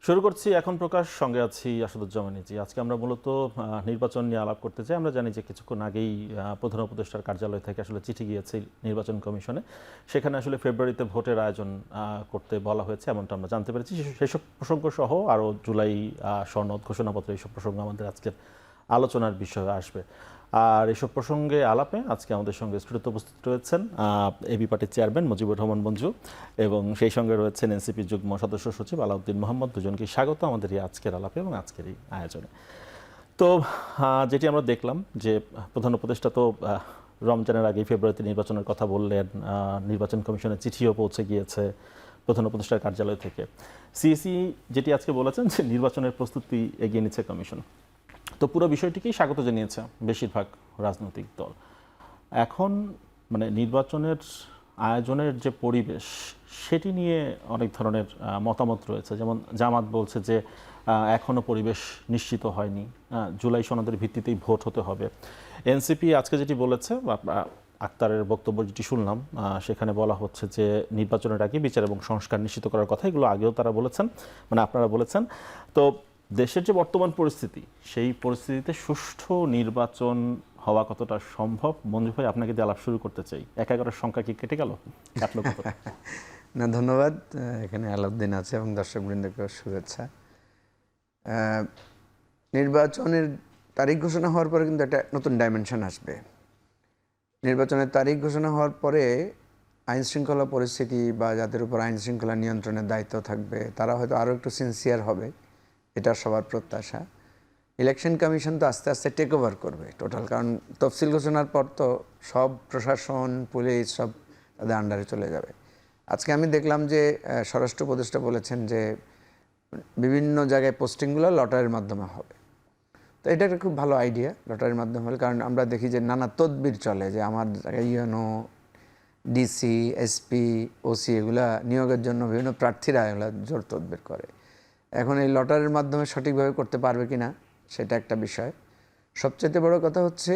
শুরু করছি এখন প্রকাশ, সঙ্গে আছি আসাদুজ্জামান জি। আজকে আমরা মূলত নির্বাচন নিয়ে আলাপ করতে চাই। আমরা জানি যে কিছুক্ষণ আগেই প্রধান উপদেষ্টার কার্যালয় থেকে আসলে চিঠি গিয়েছে নির্বাচন কমিশনে। সেখানে আসলে ফেব্রুয়ারিতে ভোটের আয়োজন করতে বলা হয়েছে, এমনটা আমরা জানতে পেরেছি। সেসব প্রসঙ্গ সহ আরও জুলাই সনদ ঘোষণাপত্র, এইসব প্রসঙ্গ আমাদের আজকের আলোচনার বিষয় আসবে। আর এসব প্রসঙ্গে আলাপে আজকে আমাদের সঙ্গে স্টুডিওতে উপস্থিত রয়েছেন এবি পার্টির চেয়ারম্যান মুজিবুর রহমান মঞ্জু এবং সেই সঙ্গে রয়েছেন এনসিপির যুগ্ম সদস্য সচিব আলাউদ্দিন মোহাম্মদ। দুজনকে স্বাগত আমাদের এই আজকের আলাপে এবং আজকের এই আয়োজনে। তো যেটি আমরা দেখলাম যে প্রধান উপদেষ্টা তো রমজানের আগেই ফেব্রুয়ারিতে নির্বাচনের কথা বললেন। নির্বাচন কমিশনের চিঠিও পৌঁছে গিয়েছে প্রধান উপদেষ্টার কার্যালয় থেকে। সিএসি যেটি আজকে বলেছেন যে নির্বাচনের প্রস্তুতি এগিয়ে নিচ্ছে কমিশন। তো পুরো বিষয়টিকেই স্বাগত জানিয়েছে বেশিরভাগ রাজনৈতিক দল। এখন মানে নির্বাচনের আয়োজনের যে পরিবেশ, সেটি নিয়ে অনেক ধরনের মতামত রয়েছে। যেমন জামাত বলছে যে এখনও পরিবেশ নিশ্চিত হয়নি, জুলাই সনদের ভিত্তিতেই ভোট হতে হবে। এনসিপি আজকে যেটি বলেছে, আক্তারের বক্তব্য যেটি শুনলাম, সেখানে বলা হচ্ছে যে নির্বাচনের আগে বিচার এবং সংস্কার নিশ্চিত করার কথা। এগুলো আগেও তারা বলেছেন, মানে আপনারা বলেছেন। তো দেশের যে বর্তমান পরিস্থিতি, সেই পরিস্থিতিতে সুষ্ঠু নির্বাচন হওয়া কতটা সম্ভব? মঞ্জু ভাই, আপনাকে দিয়ে আলাপ শুরু করতে চাই। 11-এর সংখ্যা কি কেটে গেল? কাটলো কত? না, ধন্যবাদ। এখানে আলাউদ্দিন আছে এবং দর্শকবৃন্দকে শুভেচ্ছা। নির্বাচনের তারিখ ঘোষণা হওয়ার পরে কিন্তু একটা নতুন ডাইমেনশন আসবে। নির্বাচনের তারিখ ঘোষণা হওয়ার পরে আইন শৃঙ্খলা পরিস্থিতি বা যাদের উপর আইন শৃঙ্খলা নিয়ন্ত্রণের দায়িত্ব থাকবে, তারা হয়তো আরও একটু সিনসিয়ার হবে, এটা সবার প্রত্যাশা। ইলেকশন কমিশন তো আস্তে আস্তে টেক ওভার করবে টোটাল, কারণ তফসিল ঘোষণার পর তো সব প্রশাসন, পুলিশ সব তাদের আন্ডারে চলে যাবে। আজকে আমি দেখলাম যে স্বরাষ্ট্র উপদেষ্টা বলেছেন যে বিভিন্ন জায়গায় পোস্টিংগুলো লটারির মাধ্যমে হবে। তো এটা একটা খুব ভালো আইডিয়া, লটারির মাধ্যমে হলে। কারণ আমরা দেখি যে নানা তদবির চলে, যে আমার জায়গায় ইউএনও, ডিসি, এসপি, ওসি এগুলা নিয়োগের জন্য বিভিন্ন প্রার্থীরা এগুলো জোর তদবির করে। এখন এই লটারির মাধ্যমে সঠিকভাবে করতে পারবে কি না, সেটা একটা বিষয়। সবচেয়ে বড় কথা হচ্ছে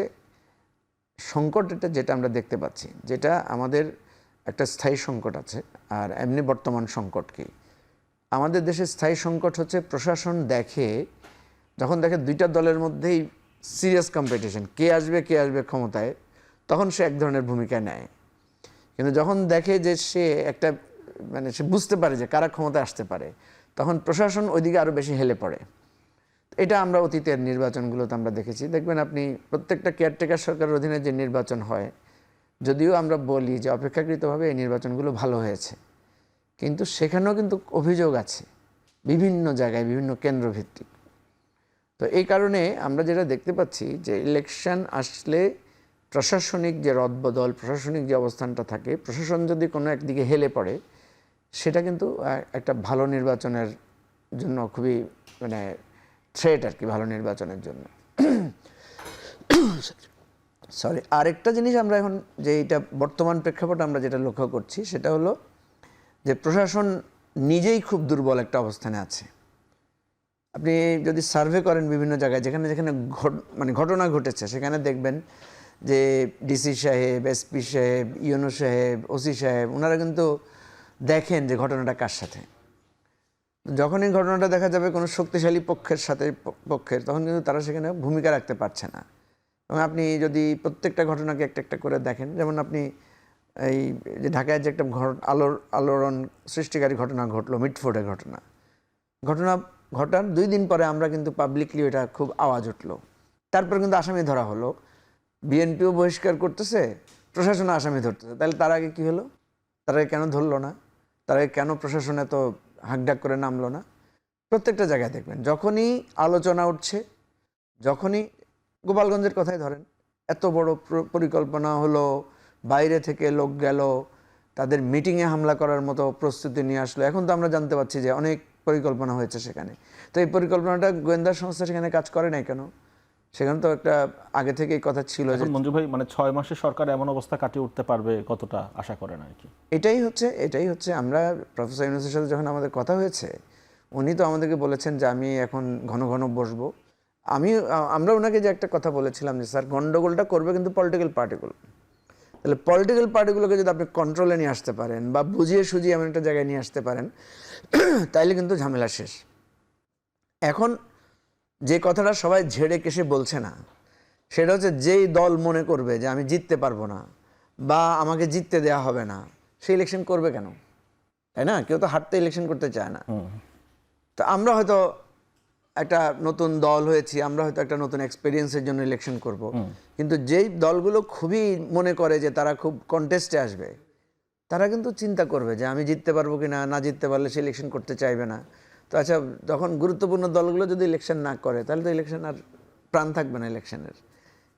সংকট, এটা যেটা আমরা দেখতে পাচ্ছি, যেটা আমাদের একটা স্থায়ী সংকট আছে। আর এমনি বর্তমান সংকট কি, আমাদের দেশে স্থায়ী সংকট হচ্ছে প্রশাসন যখন দেখে দুইটা দলের মধ্যেই সিরিয়াস কম্পিটিশন, কে আসবে ক্ষমতায়, তখন সে এক ধরনের ভূমিকা নেয়। কিন্তু যখন দেখে যে সে একটা সে বুঝতে পারে যে কারা ক্ষমতায় আসতে পারে, তখন প্রশাসন ওইদিকে আরও বেশি হেলে পড়ে। এটা আমরা অতীতের নির্বাচনগুলোতে আমরা দেখেছি। দেখবেন আপনি প্রত্যেকটা কেয়ারটেকার সরকারের অধীনে যে নির্বাচন হয়, যদিও আমরা বলি যে অপেক্ষাকৃতভাবে এই নির্বাচনগুলো ভালো হয়েছে, কিন্তু সেখানেও কিন্তু অভিযোগ আছে বিভিন্ন জায়গায়, বিভিন্ন কেন্দ্রভিত্তিক। তো এই কারণে আমরা যেটা দেখতে পাচ্ছি যে ইলেকশন আসলে প্রশাসনিক যে রদবদল, প্রশাসনিক যে অবস্থানটা থাকে, প্রশাসন যদি কোনো একদিকে হেলে পড়ে, সেটা কিন্তু একটা ভালো নির্বাচনের জন্য খুবই থ্রেট আর কি, ভালো নির্বাচনের জন্য। সরি, আরেকটা জিনিস আমরা এখন যে এটা বর্তমান প্রেক্ষাপট আমরা যেটা লক্ষ্য করছি, সেটা হলো যে প্রশাসন নিজেই খুব দুর্বল একটা অবস্থানে আছে। আপনি যদি সার্ভে করেন বিভিন্ন জায়গায় যেখানে যেখানে ঘটনা ঘটেছে, সেখানে দেখবেন যে ডিসি সাহেব, এসপি সাহেব, ইউএনও সাহেব, ওসি সাহেব, ওনারা কিন্তু দেখেন যে ঘটনাটা কার সাথে। যখনই ঘটনাটা দেখা যাবে কোনো শক্তিশালী পক্ষের, তখন কিন্তু তারা সেখানে ভূমিকা রাখতে পারছে না। এবং আপনি যদি প্রত্যেকটা ঘটনাকে একটা একটা করে দেখেন, যেমন আপনি এই যে ঢাকায় যে একটা আলোড়ন সৃষ্টিকারী ঘটনা ঘটলো, মিটফোর্ডের ঘটনা ঘটার 2 দিন পরে আমরা কিন্তু পাবলিকলি এটা খুব আওয়াজ উঠলো। তারপর কিন্তু আসামি ধরা হলো, বিএনপিও বহিষ্কার করতেছে, প্রশাসনও আসামি ধরতেছে। তাহলে তার আগে কী হলো? তারা কেন ধরলো না? তারা কেন প্রশাসনে তো হাঁকডাক করে নামলো না? প্রত্যেকটা জায়গায় দেখবেন যখনই আলোচনা উঠছে, যখনই গোপালগঞ্জের কথাই ধরেন, এত বড় পরিকল্পনা হলো, বাইরে থেকে লোক গেল, তাদের মিটিংয়ে হামলা করার মতো প্রস্তুতি নিয়ে আসলো। এখন তো আমরা জানতে পারছি যে অনেক পরিকল্পনা হয়েছে সেখানে। তো এই পরিকল্পনাটা গোয়েন্দা সংস্থা সেখানে কাজ করে নাই কেন? সেখানে তো একটা আগে থেকেই কথা ছিল যে মঞ্জু ভাই, 6 মাসে সরকার এমন অবস্থা কাটিয়ে উঠতে পারবে কতটা আশা করেন আর কি? এটাই হচ্ছে আমরা প্রফেসর ইউনূসের সাথে যখন আমাদের কথা হয়েছে, উনি তো আমাদেরকে বলেছেন যে আমি এখন ঘন ঘন বসবো। আমরা ওনাকে যে একটা কথা বলেছিলাম যে স্যার, গন্ডগোলটা করবে কিন্তু পলিটিক্যাল পার্টিগুলো। তাহলে পলিটিক্যাল পার্টিগুলোকে যদি আপনি কন্ট্রোলে নিয়ে আসতে পারেন বা বুঝিয়ে সুঝিয়ে এমন একটা জায়গায় নিয়ে আসতে পারেন, তাইলে কিন্তু ঝামেলা শেষ। এখন যে কথাটা সবাই ঝেড়ে কেসে বলছে না, সেটা হচ্ছে যেই দল মনে করবে যে আমি জিততে পারবো না বা আমাকে জিততে দেয়া হবে না, সে ইলেকশন করবে কেন? তাই না? কেউ তো হারতে ইলেকশন করতে চায় না। তো আমরা হয়তো একটা নতুন দল হয়েছি, আমরা হয়তো একটা নতুন এক্সপিরিয়েন্সের জন্য ইলেকশন করব, কিন্তু যেই দলগুলো খুবই মনে করে যে তারা খুব কন্টেস্টে আসবে, তারা কিন্তু চিন্তা করবে যে আমি জিততে পারবো কিনা, না জিততে পারলে সে ইলেকশন করতে চাইবে না। তো আচ্ছা, যখন গুরুত্বপূর্ণ দলগুলো যদি ইলেকশন না করে, তাহলে তো ইলেকশন আর প্রাণ থাকবে না ইলেকশনের।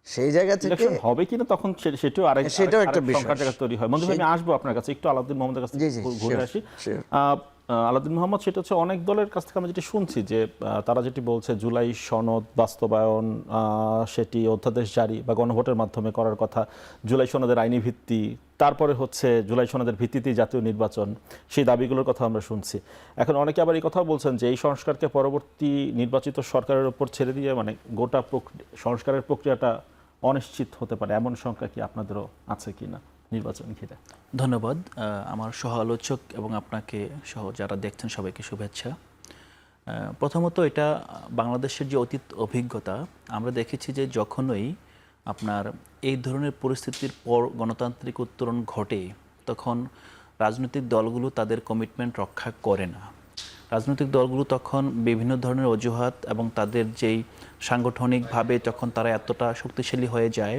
সেই জায়গা থেকে ইলেকশন হবে কিনা তখন সেটাও সেটাও একটা বিষয়। সংখ্যার জায়গা তৈরি হয়। মন্দির, আমি আসবো আপনার কাছে, একটু আলাউদ্দিন মোহাম্মদের কাছে জি, জি, ঘুরে sure, আসি। sure. আলাউদ্দিন মোহাম্মদ, সেটা হচ্ছে অনেক দলের কাছ থেকে আমরা যেটি শুনছি যে তারা যেটি বলছে জুলাই সনদ বাস্তবায়ন, সেটি অধ্যাদেশ জারি বা গণভোটের মাধ্যমে করার কথা, জুলাই সনদের আইনি ভিত্তি, তারপরে হচ্ছে জুলাই সনদের ভিত্তিতেই জাতীয় নির্বাচন, সেই দাবিগুলোর কথা আমরা শুনছি। এখন অনেকে আবার এই কথাও বলছেন যে এই সংস্কারকে পরবর্তী নির্বাচিত সরকারের উপর ছেড়ে দিয়ে মানে গোটা সংস্কারের প্রক্রিয়াটা অনিশ্চিত হতে পারে, এমন শঙ্কা কি আপনাদেরও আছে কিনা নির্বাচন ঘিরে? ধন্যবাদ আমার সহ আলোচক এবং আপনাকে সহ যারা দেখছেন সবাইকে শুভেচ্ছা। প্রথমত, এটা বাংলাদেশের যে অতীত অভিজ্ঞতা, আমরা দেখেছি যে যখনই আপনার এই ধরনের পরিস্থিতির পর গণতান্ত্রিক উত্তরণ ঘটে, তখন রাজনৈতিক দলগুলো তাদের কমিটমেন্ট রক্ষা করে না। রাজনৈতিক দলগুলো তখন বিভিন্ন ধরনের অজুহাত এবং তাদের যেই সাংগঠনিকভাবে যখন তারা এতটা শক্তিশালী হয়ে যায়,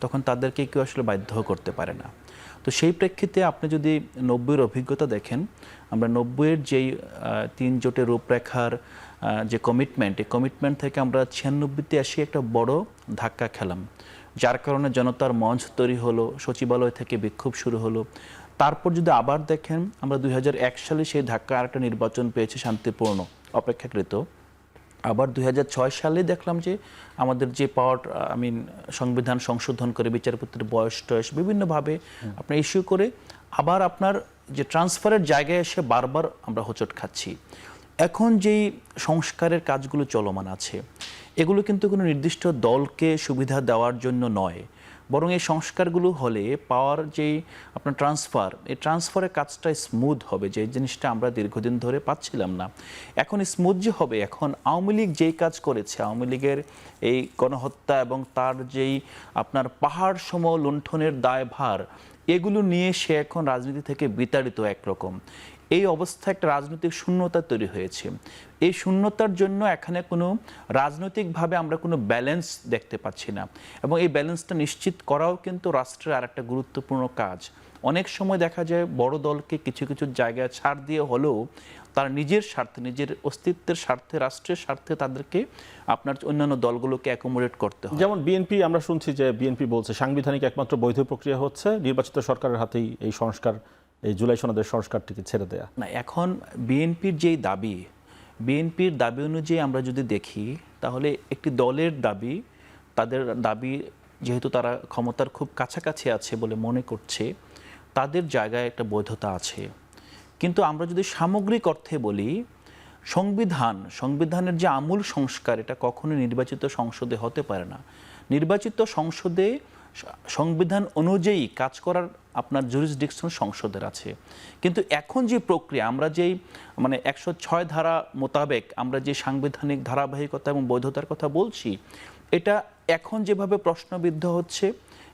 তখন তাদেরকে কেউ আসলে বাধ্য করতে পারে না। তো সেই প্রেক্ষিতে আপনি যদি 90-এর অভিজ্ঞতা দেখেন, আমরা 90-এর যেই 3 জোটের রূপরেখার যে কমিটমেন্ট, এই কমিটমেন্ট থেকে আমরা 96-তে এসে একটা বড় ধাক্কা খেলাম, যার কারণে জনতার মঞ্চ তৈরি হলো, সচিবালয় থেকে বিক্ষোভ শুরু হলো। তারপর যদি আবার দেখেন, আমরা 2001 সালে সেই ধাক্কা আরেকটা নির্বাচন পেয়েছি শান্তিপূর্ণ অপেক্ষাকৃত। আবার 2006 সালে দেখলাম যে আমাদের যে পাওয়ার সংবিধান সংশোধন করে বিচারপতির বয়স টয়স বিভিন্নভাবে আপনার ইস্যু করে আবার আপনার যে ট্রান্সফারের জায়গায় এসে বারবার আমরা হোঁচট খাচ্ছি। এখন যেই সংস্কারের কাজগুলো চলমান আছে, এগুলো কিন্তু কোনো নির্দিষ্ট দলকে সুবিধা দেওয়ার জন্য নয়, বরং এই সংস্কারগুলো হলে পাওয়ার যেই আপনার ট্রান্সফার, এই ট্রান্সফারের কাজটা স্মুথ হবে, যে জিনিসটা আমরা দীর্ঘদিন ধরে পাচ্ছিলাম না। এখন স্মুথ যে হবে, এখন আওয়ামী লীগ যেই কাজ করেছে, আওয়ামী লীগের এই গণহত্যা এবং তার যেই আপনার পাহাড় সম লুণ্ঠনের দায়ভার, এগুলো নিয়ে সে এখন রাজনীতি থেকে বিতাড়িত একরকম। এই অবস্থায় একটা রাজনৈতিক শূন্যতা তৈরি হয়েছে। এই শূন্যতার জন্য এখানে কোনো রাজনৈতিকভাবে আমরা কোনো ব্যালেন্স দেখতে পাচ্ছি না, এবং এই ব্যালেন্সটা নিশ্চিত করাও কিন্তু রাষ্ট্রের আর একটা গুরুত্বপূর্ণ কাজ। অনেক সময় দেখা যায় বড় দলকে কিছু কিছু জায়গায় ছাড় দিয়ে হলেও তার নিজের স্বার্থে, নিজের অস্তিত্বের স্বার্থে, রাষ্ট্রের স্বার্থে তাদেরকে আপনার অন্যান্য দলগুলোকে অ্যাকোমোডেট করতে হয়। যেমন বিএনপি, আমরা শুনছি যে বিএনপি বলছে সাংবিধানিক একমাত্র বৈধ প্রক্রিয়া হচ্ছে নির্বাচিত সরকারের হাতেই এই সংস্কার, এই জুলাই সনদের সংস্কারটিকে ছেড়ে দেয়া। না, এখন বিএনপির যেই দাবি, বিএনপির দাবি অনুযায়ী আমরা যদি দেখি, তাহলে একটি দলের দাবি, তাদের দাবি যেহেতু তারা ক্ষমতার খুব কাছাকাছি আছে বলে মনে করছে, তাদের জায়গায় একটা বৈধতা আছে। কিন্তু আমরা যদি সামগ্রিক অর্থে বলি, সংবিধানের যে আমূল সংস্কার, এটা কখনো নির্বাচিত সংসদে হতে পারে না। নির্বাচিত সংসদে সংবিধান অনুযায়ী কাজ করার আপনার জুরিসডিকশন সংসদের আছে। কিন্তু এখন যে প্রক্রিয়া, আমরা যেই 106 ধারা মোতাবেক আমরা যে সাংবিধানিক ধারাবাহিকতা এবং বৈধতার কথা বলছি, এটা এখন যেভাবে প্রশ্নবিদ্ধ হচ্ছে,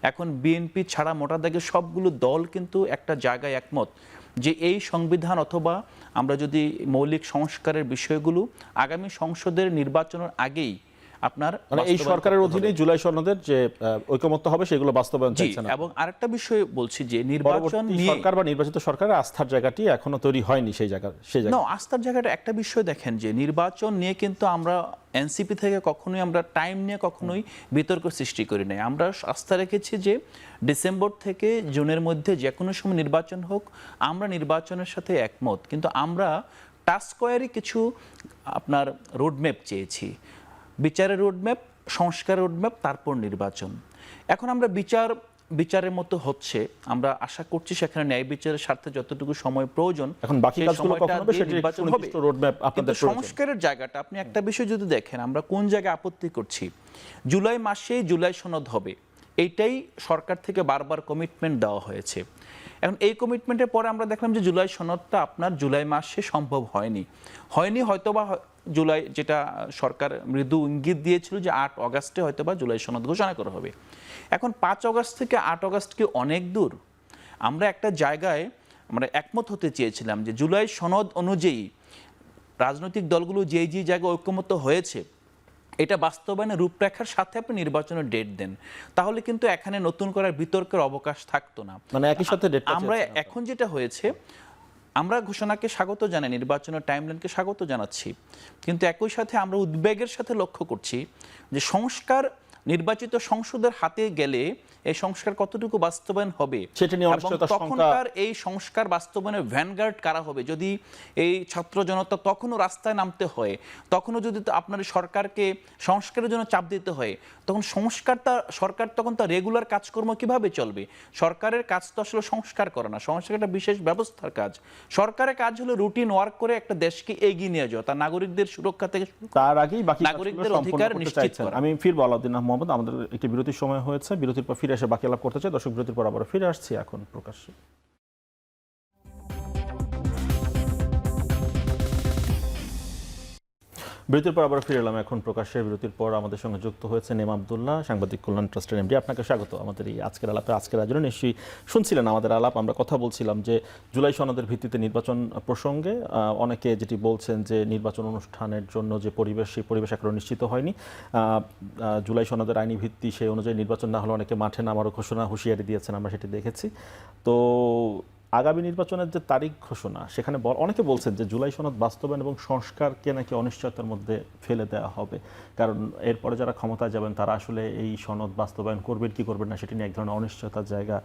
এখন বিএনপি ছাড়া মোটা দাগে সবগুলো দল কিন্তু একটা জায়গায় একমত যে এই সংবিধান অথবা আমরা যদি মৌলিক সংস্কারের বিষয়গুলো আগামী সংসদের নির্বাচনের আগেই আপনার এই সরকারের অধীনে জুলাই সনদের যে ঐকমত্য হবে সেগুলো বাস্তবায়ন চাইছেন। এবং আরেকটা বিষয় বলছি যে নির্বাচন নিয়ে সরকার বা নির্বাচিত সরকারের আস্থার জায়গাটি এখনো তৈরি হয়নি সেই জায়গা। আস্থার জায়গাটা একটা বিষয় দেখেন, যে নির্বাচন নিয়ে কিন্তু আমরা এনসিপি থেকে কখনোই আমরা টাইম নিয়ে কখনোই বিতর্ক সৃষ্টি করি নাই। আমরা আস্থা রেখেছি যে ডিসেম্বর থেকে জুনের মধ্যে যে কোনো সময় নির্বাচন হোক, আমরা নির্বাচনের সাথে একমত। কিন্তু আমরা টাস্কওয়ারি কিছু আপনার রোডম্যাপ চেয়েছি, বিচারের রোডম্যাপ, সংস্কারের রোডম্যাপ, তারপর নির্বাচন। এখন আমরা বিচারের মতো হচ্ছে, আমরা আশা করছি সেখানে ন্যায় বিচারের স্বার্থে যতটুকু সময় প্রয়োজন, এখন বাকি কাজগুলো কখন হবে সেটা একটু নির্দিষ্ট রোডম্যাপ আপনাদের প্রয়োজন। সংস্কারের জায়গাটা আপনি একটা বিষয় যদি দেখেন, আমরা কোন জায়গায় আপত্তি করছি, জুলাই মাসেই জুলাই সনদ হবে, এইটাই সরকার থেকে বারবার কমিটমেন্ট দেওয়া হয়েছে। এখন এই কমিটমেন্টের পরে আমরা দেখলাম যে জুলাই সনদটা আপনার জুলাই মাসে সম্ভব হয়নি, হয়তোবা জুলাই, যেটা সরকার মৃদু ইঙ্গিত দিয়েছিল যে 8 অগাস্টে হয়তো বা জুলাই সনদ ঘোষণা করা হবে। এখন 5 অগাস্ট থেকে 8 অগাস্ট কি অনেক দূর? আমরা একটা জায়গায় আমরা একমত হতে চেয়েছিলাম যে জুলাই সনদ অনুযায়ী রাজনৈতিক দলগুলো যে যে জায়গায় ঐক্যমত্য হয়েছে এটা বাস্তবায়নের রূপরেখার সাথে আপনি নির্বাচনের ডেট দেন, তাহলে কিন্তু এখানে নতুন করার বিতর্কের অবকাশ থাকতো না। মানে একই সাথে ডেটটা আমরা এখন যেটা হয়েছে, আমরা ঘোষণাকে স্বাগত জানাই, নির্বাচনের টাইমলাইনকে স্বাগত জানাচ্ছি, কিন্তু একই সাথে আমরা উদ্বেগের সাথে লক্ষ্য করছি যে সংস্কার নির্বাচিত সংসদের হাতে গেলে এই সংস্কার কতটুকু বাস্তবায়ন হবে, সেটা নিয়ে এবং অনিশ্চয়তার সংখ্যা তখনকার এই সংস্কার বাস্তবায়নের ভ্যানগার্ড কারা হবে। যদি এই ছাত্র জনতা তখনও রাস্তায় নামতে হয়, তখনও যদি আপনার সরকারকে সংস্কারের জন্য চাপ দিতে হয়, তখন সরকার তখন তার রেগুলার কাজকর্ম কিভাবে চলবে? সরকারের কাজ তো আসলে সংস্কার করে না, সংস্কার একটা বিশেষ ব্যবস্থার কাজ। সরকারের কাজ হলো রুটিন ওয়ার্ক করে একটা দেশকে এগিয়ে নিয়ে যাওয়া, তার নাগরিকদের সুরক্ষা থেকে তার আগেই বাকি নাগরিকদের অধিকার নিশ্চিত করা। আমি ফিরবো আলাউদ্দিন মোহাম্মদ, আমাদের একটি বিরতির সময় হয়েছে, বিরতির পর ফিরে এসে বাকি আলাপ করতে চাই। দর্শক, বিরতির পর আবার ফিরে আসছি এখন প্রকাশ্যে। বিরতির পর আবার ফিরে এলাম এখন প্রকাশ্যে। বিরতির পর আমাদের সঙ্গে যুক্ত হয়েছে নেম আব্দুল্লাহ, সাংবাদিক কল্যাণ ট্রাস্টের এমডি। আপনাকে স্বাগত আমাদের এই আজকের আলাপে। আজকের আয়োজনে নিশ্চয়ই শুনছিলেন আমাদের আলাপ। আমরা কথা বলছিলাম যে জুলাই সনদের ভিত্তিতে নির্বাচন প্রসঙ্গে অনেকে যেটি বলছেন যে নির্বাচন অনুষ্ঠানের জন্য যে পরিবেশ, সেই পরিবেশ এখনো নিশ্চিত হয়নি। জুলাই সনদের আইনি ভিত্তি সেই অনুযায়ী নির্বাচন না হলে অনেকে মাঠে নামারও ঘোষণা, হুঁশিয়ারি দিয়েছেন, আমরা সেটি দেখেছি। তো আগামী নির্বাচনের যে তারিখ ঘোষণা, সেখানে অনেকে বলছেন যে জুলাই সনদ বাস্তবায়ন এবং সংস্কারকে নাকি অনিশ্চয়তার মধ্যে ফেলে দেওয়া হবে, কারণ এরপরে যারা ক্ষমতায় যাবেন তারা আসলে এই সনদ বাস্তবায়ন করবেন কি করবেন না সেটি নিয়ে এক ধরনের অনিশ্চয়তার জায়গা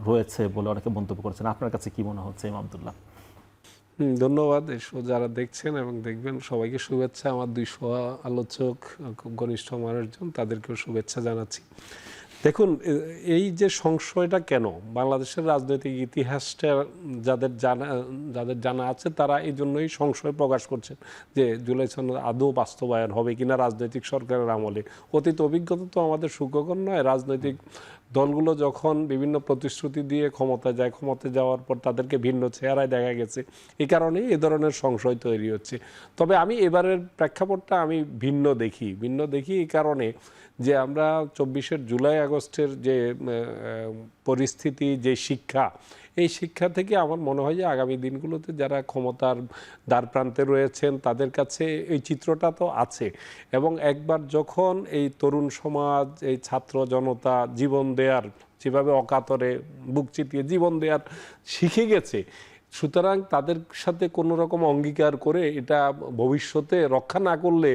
রয়েছে বলে অনেকে মন্তব্য করছেন। আপনার কাছে কি মনে হচ্ছে ইমাম আব্দুল্লাহ? ধন্যবাদ। যারা দেখছেন এবং দেখবেন সবাইকে শুভেচ্ছা। আমার 200 আলোচক, খুব ঘনিষ্ঠ মানুষজন, তাদেরকেও শুভেচ্ছা জানাচ্ছি। দেখুন, এই যে সংশয়টা কেন, বাংলাদেশের রাজনৈতিক ইতিহাসটা যাদের জানা আছে তারা এই জন্যই সংশয় প্রকাশ করছেন যে জুলাই সনদ আদৌ বাস্তবায়ন হবে কিনা রাজনৈতিক সরকারের আমলে। অতীত অভিজ্ঞতা তো আমাদের সুখকর নয়। রাজনৈতিক দলগুলো যখন বিভিন্ন প্রতিশ্রুতি দিয়ে ক্ষমতা যায়, ক্ষমতা যাওয়ার পর তাদেরকে ভিন্ন চেহারায় দেখা গেছে, এই কারণেই এ ধরনের সংশয় তৈরি হচ্ছে। তবে আমি এবারের প্রেক্ষাপটটা আমি ভিন্ন দেখি এই কারণে যে আমরা 24 জুলাই আগস্টের যে পরিস্থিতি, যে শিক্ষা, এই শিক্ষা থেকে আমার মনে হয় যে আগামী দিনগুলোতে যারা ক্ষমতার দ্বারপ্রান্তে রয়েছেন তাদের কাছে এই চিত্রটা তো আছে, এবং একবার যখন এই তরুণ সমাজ, এই ছাত্র জনতা জীবন দেয়ার, যেভাবে অকাতরে বুক চিতিয়ে জীবন দেয়ার শিখে গেছে, সুতরাং তাদের সাথে কোনো রকম অঙ্গীকার করে এটা ভবিষ্যতে রক্ষা না করলে